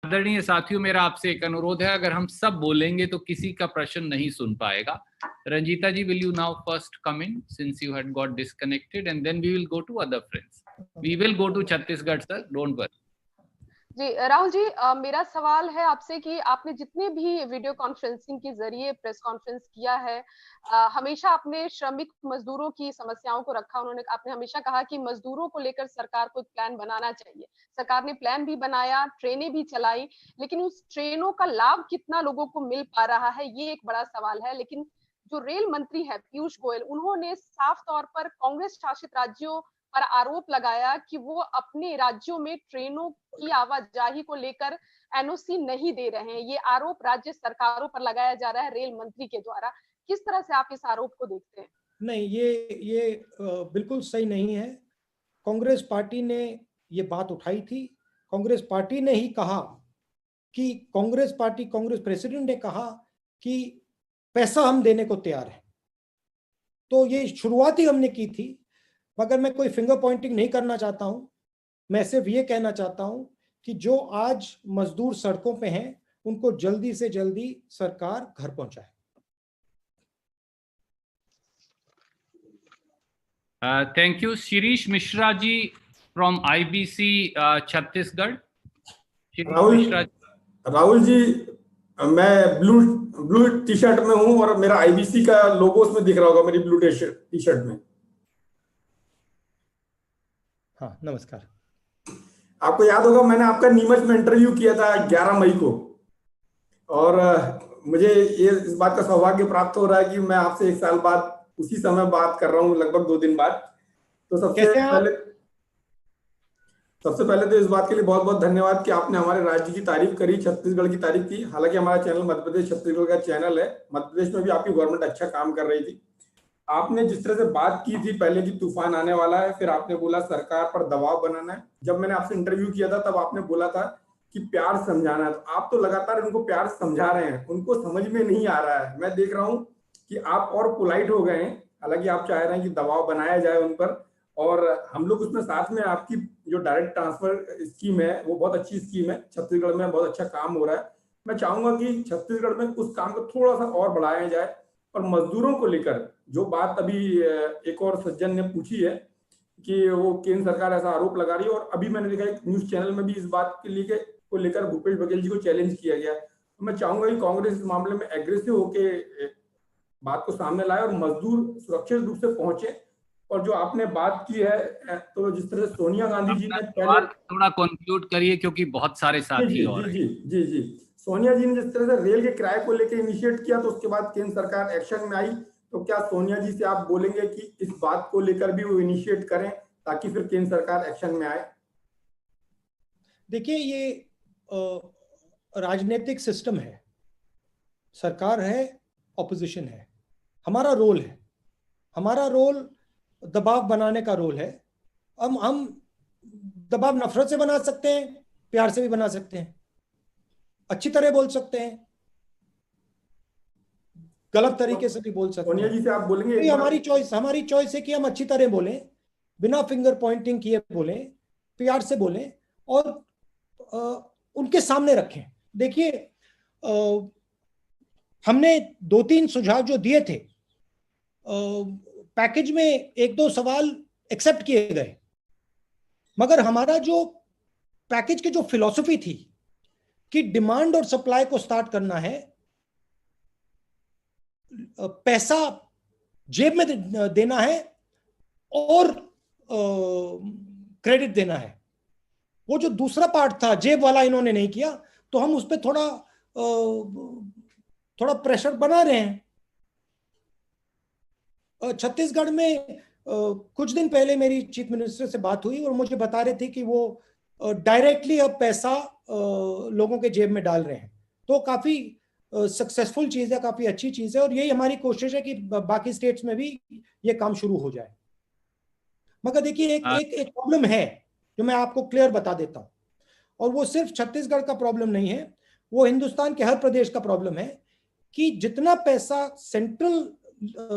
आदरणीय साथियों, मेरा आपसे एक अनुरोध है, अगर हम सब बोलेंगे तो किसी का प्रश्न नहीं सुन पाएगा. रंजीता जी, will you now first come in since you had got disconnected, and then we will go to other friends. We will go to Chhattisgarh, sir. Don't worry. जी राहुल जी, मेरा सवाल है आपसे कि आपने जितने भी वीडियो कॉन्फ्रेंसिंग के जरिए प्रेस कॉन्फ्रेंस किया है, हमेशा अपने श्रमिक मजदूरों की समस्याओं को रखा. आपने हमेशा कहा कि मजदूरों को लेकर सरकार को एक प्लान बनाना चाहिए. सरकार ने प्लान भी बनाया, ट्रेनें भी चलाई, लेकिन उस ट्रेनों का लाभ कितना लोगों को मिल पा रहा है, ये एक बड़ा सवाल है. लेकिन जो रेल मंत्री है पीयूष गोयल, उन्होंने साफ तौर पर कांग्रेस शासित राज्यों पर आरोप लगाया कि वो अपने राज्यों में ट्रेनों की आवाजाही को लेकर एनओसी नहीं दे रहे हैं. ये आरोप राज्य सरकारों पर लगाया जा रहा है रेल मंत्री के द्वारा. किस तरह से आप इस आरोप को देखते हैं? नहीं, ये बिल्कुल सही नहीं है. कांग्रेस पार्टी ने ये बात उठाई थी. कांग्रेस पार्टी ने ही कहा कि कांग्रेस प्रेसिडेंट ने कहा कि पैसा हम देने को तैयार है. तो ये शुरुआत ही हमने की थी. मगर मैं कोई फिंगर पॉइंटिंग नहीं करना चाहता हूं. मैं सिर्फ ये कहना चाहता हूं कि जो आज मजदूर सड़कों पे हैं, उनको जल्दी से जल्दी सरकार घर पहुंचाए. Thank you. Shirish Mishra ji from IBC Chhattisgarh. Rahul ji, मैं ब्लू टी शर्ट में हूं और मेरा आईबीसी का लोगो उसमें दिख रहा होगा, मेरी ब्लू टी शर्ट में. हाँ, नमस्कार. आपको याद होगा मैंने आपका नीमच में इंटरव्यू किया था 11 मई को, और मुझे ये इस बात का सौभाग्य प्राप्त हो रहा है कि मैं आपसे 1 साल बाद उसी समय बात कर रहा हूँ, लगभग 2 दिन बाद. तो सबसे पहले तो इस बात के लिए बहुत बहुत धन्यवाद कि आपने हमारे राज्य की तारीफ करी, छत्तीसगढ़ की तारीफ की. हालांकि हमारा चैनल मध्य प्रदेश छत्तीसगढ़ का चैनल है. मध्य प्रदेश में भी आपकी गवर्नमेंट अच्छा काम कर रही थी. आपने जिस तरह से बात की थी पहले कि तूफान आने वाला है, फिर आपने बोला सरकार पर दबाव बनाना है. जब मैंने आपसे इंटरव्यू किया था तब आपने बोला था कि प्यार समझाना है. तो आप तो लगातार उनको प्यार समझा रहे हैं, उनको समझ में नहीं आ रहा है. मैं देख रहा हूँ कि आप और पोलाइट हो गए हैं. हालांकि आप चाह रहे हैं कि दबाव बनाया जाए उन पर, और हम लोग उसमें साथ में आपकी जो डायरेक्ट ट्रांसफर स्कीम है वो बहुत अच्छी स्कीम है. छत्तीसगढ़ में बहुत अच्छा काम हो रहा है. मैं चाहूंगा कि छत्तीसगढ़ में उस काम को थोड़ा सा और बढ़ाया जाए. और मजदूरों को लेकर जो बात अभी एक और सज्जन ने पूछी है कि वो केंद्र सरकार ऐसा आरोप लगा रही है, और अभी मैंने देखा एक न्यूज चैनल में भी इस बात के लिए को लेकर भूपेश बघेल जी को चैलेंज किया गया. तो मैं चाहूंगा कि कांग्रेस इस मामले में एग्रेसिव होके बात को सामने लाए और मजदूर सुरक्षित रूप से पहुंचे. और जो आपने बात की है, तो जिस तरह से सोनिया गांधी जी ने पहले थोड़ा कंक्लूड करिए क्योंकि बहुत सारे साथी और जी सोनिया जी ने जिस तरह से रेल के किराए को लेकर इनिशिएट किया, तो उसके बाद केंद्र सरकार एक्शन में आई. तो क्या सोनिया जी से आप बोलेंगे कि इस बात को लेकर भी वो इनिशिएट करें ताकि फिर केंद्र सरकार एक्शन में आए? देखिए, ये राजनीतिक सिस्टम है. सरकार है, ऑपोजिशन है. हमारा रोल दबाव बनाने का रोल है. हम दबाव नफरत से बना सकते हैं, प्यार से भी बना सकते हैं, अच्छी तरह बोल सकते हैं, गलत तरीके से भी बोल सकते हैं. सोनिया जी से आप बोलेंगे? ये हमारी चॉइस है कि हम अच्छी तरह बोलें, बिना फिंगर पॉइंटिंग किए बोलें, प्यार से बोलें और उनके सामने रखें. देखिए, हमने 2-3 सुझाव जो दिए थे, पैकेज में 1-2 सवाल एक्सेप्ट किए गए, मगर हमारा जो पैकेज की जो फिलॉसफी थी कि डिमांड और सप्लाई को स्टार्ट करना है, पैसा जेब में देना है और क्रेडिट देना है। वो जो दूसरा पार्ट था जेब वाला इन्होंने नहीं किया, तो हम उस पर थोड़ा प्रेशर बना रहे हैं। छत्तीसगढ़ में कुछ दिन पहले मेरी चीफ मिनिस्टर से बात हुई और मुझे बता रहे थे कि वो डायरेक्टली अब पैसा लोगों के जेब में डाल रहे हैं। तो काफी सक्सेसफुल चीज है, काफी अच्छी चीज है, और यही हमारी कोशिश है कि बाकी स्टेट्स में भी ये काम शुरू हो जाए। मगर देखिए एक प्रॉब्लम है जो मैं आपको क्लियर बता देता हूं, और वो सिर्फ छत्तीसगढ़ का प्रॉब्लम नहीं है, वो हिंदुस्तान के हर प्रदेश का प्रॉब्लम है कि जितना पैसा सेंट्रल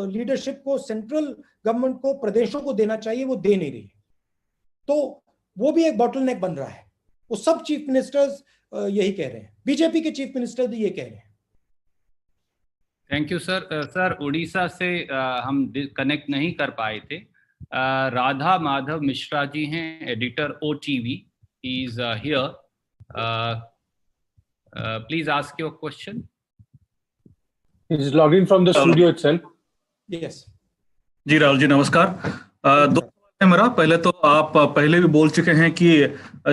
लीडरशिप को, सेंट्रल गवर्नमेंट को, प्रदेशों को देना चाहिए वो दे नहीं रही है। तो वो भी एक बॉटलनेक बन रहा है। वो सब चीफ मिनिस्टर्स यही कह रहे हैं, बीजेपी के चीफ मिनिस्टर भी ये कह रहे हैं। Thank you sir. Sir Orissa से हम कनेक्ट नहीं कर पाए थे। राधा माधव मिश्रा जी हैं, editor OTV, he is here. Please ask your question. He is logged in from the studio itself. Yes. जी राहुल जी नमस्कार। दो सवाल है मेरा। पहले तो आप पहले भी बोल चुके हैं कि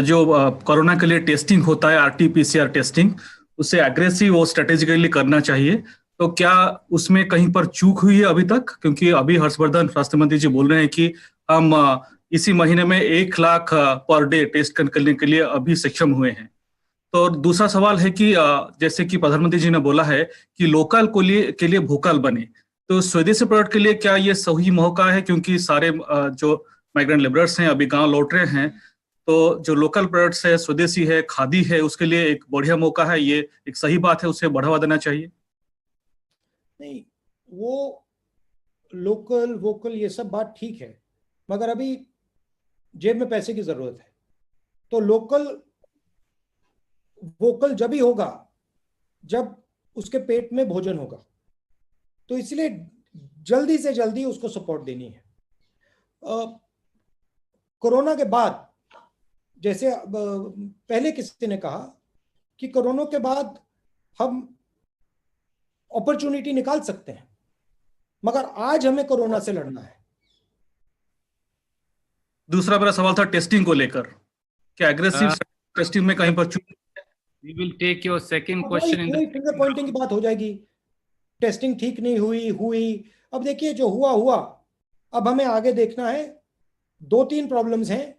जो कोरोना के लिए टेस्टिंग होता है, RT-PCR टेस्टिंग, उसे एग्रेसिव और स्ट्रेटेजिकली करना चाहिए। तो क्या उसमें कहीं पर चूक हुई है अभी तक? क्योंकि अभी हर्षवर्धन स्वास्थ्य मंत्री जी बोल रहे हैं कि हम इसी महीने में 1 लाख पर डे टेस्ट करने के लिए अभी सक्षम हुए हैं। तो दूसरा सवाल है कि जैसे कि प्रधानमंत्री जी ने बोला है कि लोकल के लिए वोकल बने, तो स्वदेशी प्रोडक्ट के लिए क्या ये सही मौका है? क्योंकि सारे जो माइग्रेंट लेबरर्स हैं अभी गांव लौट रहे हैं, तो जो लोकल प्रोडक्ट्स है, स्वदेशी है, खादी है, उसके लिए एक बढ़िया मौका है, ये एक सही बात है, उसे बढ़ावा देना चाहिए। नहीं, वो लोकल वोकल ये सब बात ठीक है, मगर अभी जेब में पैसे की जरूरत है। तो लोकल वोकल जब ही होगा जब उसके पेट में भोजन होगा। तो इसलिए जल्दी से जल्दी उसको सपोर्ट देनी है। कोरोना के बाद, जैसे पहले किसी ने कहा कि कोरोना के बाद हम अपॉर्चुनिटी निकाल सकते हैं, मगर आज हमें कोरोना से लड़ना है। दूसरा मेरा सवाल था टेस्टिंग को लेकर, क्या एग्रेसिव टेस्टिंग में कहीं पर We will take your second question in the finger Poynting की बात हो जाएगी। टेस्टिंग ठीक नहीं हुई। अब देखिए जो हुआ, अब हमें आगे देखना है। 2-3 प्रॉब्लम्स हैं।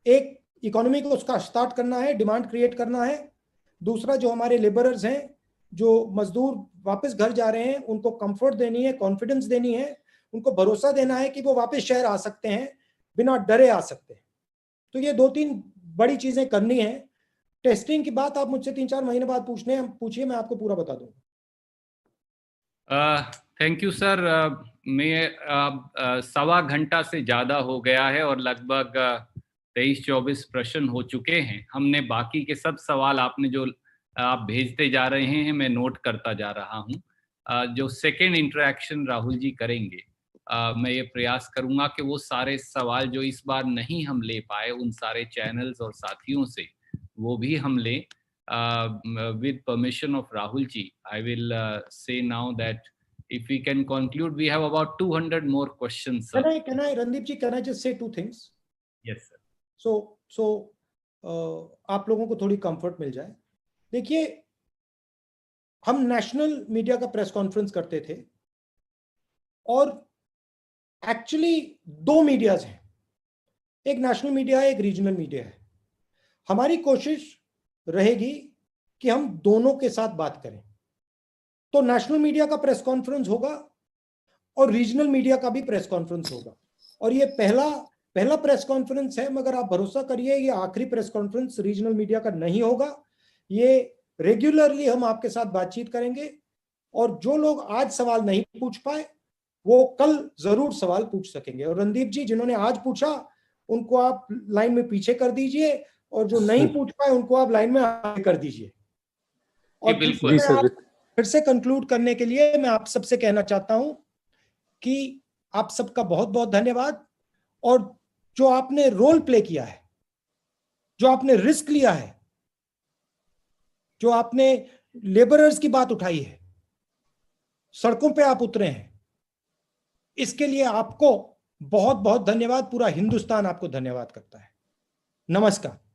एक, इकोनॉमी को उसका स्टार्ट करना है, डिमांड क्रिएट करना है। दूसरा, जो हमारे लेबरर्स हैं, जो मजदूर वापस घर जा रहे हैं, उनको कंफर्ट देनी है, कॉन्फिडेंस देनी है, उनको भरोसा देना है कि वो वापस शहर आ सकते हैं, बिना डरे आ सकते हैं। तो ये 2-3 बड़ी चीजें करनी है। टेस्टिंग की बात आप मुझसे 3-4 महीने बाद पूछिए, मैं आपको पूरा बता दूंगा। Thank you sir. मैं 1.25 घंटा से ज्यादा हो गया है और लगभग 23-24 प्रश्न हो चुके हैं। हमने बाकी के सब सवाल आपने जो आप भेजते जा रहे हैं मैं नोट करता जा रहा हूं। जो सेकेंड इंटरेक्शन राहुल जी करेंगे, मैं ये प्रयास करूंगा कि वो सारे सवाल जो इस बार नहीं हम ले पाए उन सारे चैनल्स और साथियों से वो भी हम लें। with permission of Rahul ji, I will say now that if we can conclude, we have about 200 more questions. Sir. Can I, Randeep ji, can I just say 2 things? Yes, sir. So, आप लोगों को थोड़ी comfort मिल जाए। देखिए, हम national media का press conference करते थे और एक्चुअली 2 मीडियाज हैं, एक नेशनल मीडिया है, एक रीजनल मीडिया है। हमारी कोशिश रहेगी कि हम दोनों के साथ बात करें। तो नेशनल मीडिया का प्रेस कॉन्फ्रेंस होगा और रीजनल मीडिया का भी प्रेस कॉन्फ्रेंस होगा, और ये पहला प्रेस कॉन्फ्रेंस है, मगर आप भरोसा करिए ये आखिरी प्रेस कॉन्फ्रेंस रीजनल मीडिया का नहीं होगा। ये रेगुलरली हम आपके साथ बातचीत करेंगे, और जो लोग आज सवाल नहीं पूछ पाए वो कल जरूर सवाल पूछ सकेंगे। और रणदीप जी, जिन्होंने आज पूछा उनको आप लाइन में पीछे कर दीजिए, और जो नहीं पूछ पाए उनको आप लाइन में आगे कर दीजिए। और फिर से कंक्लूड करने के लिए मैं आप सबसे कहना चाहता हूं कि आप सबका बहुत बहुत धन्यवाद, और जो आपने रोल प्ले किया है, जो आपने रिस्क लिया है, जो आपने लेबरर्स की बात उठाई है, सड़कों पे आप उतरे हैं, इसके लिए आपको बहुत बहुत धन्यवाद। पूरा हिंदुस्तान आपको धन्यवाद करता है। नमस्कार।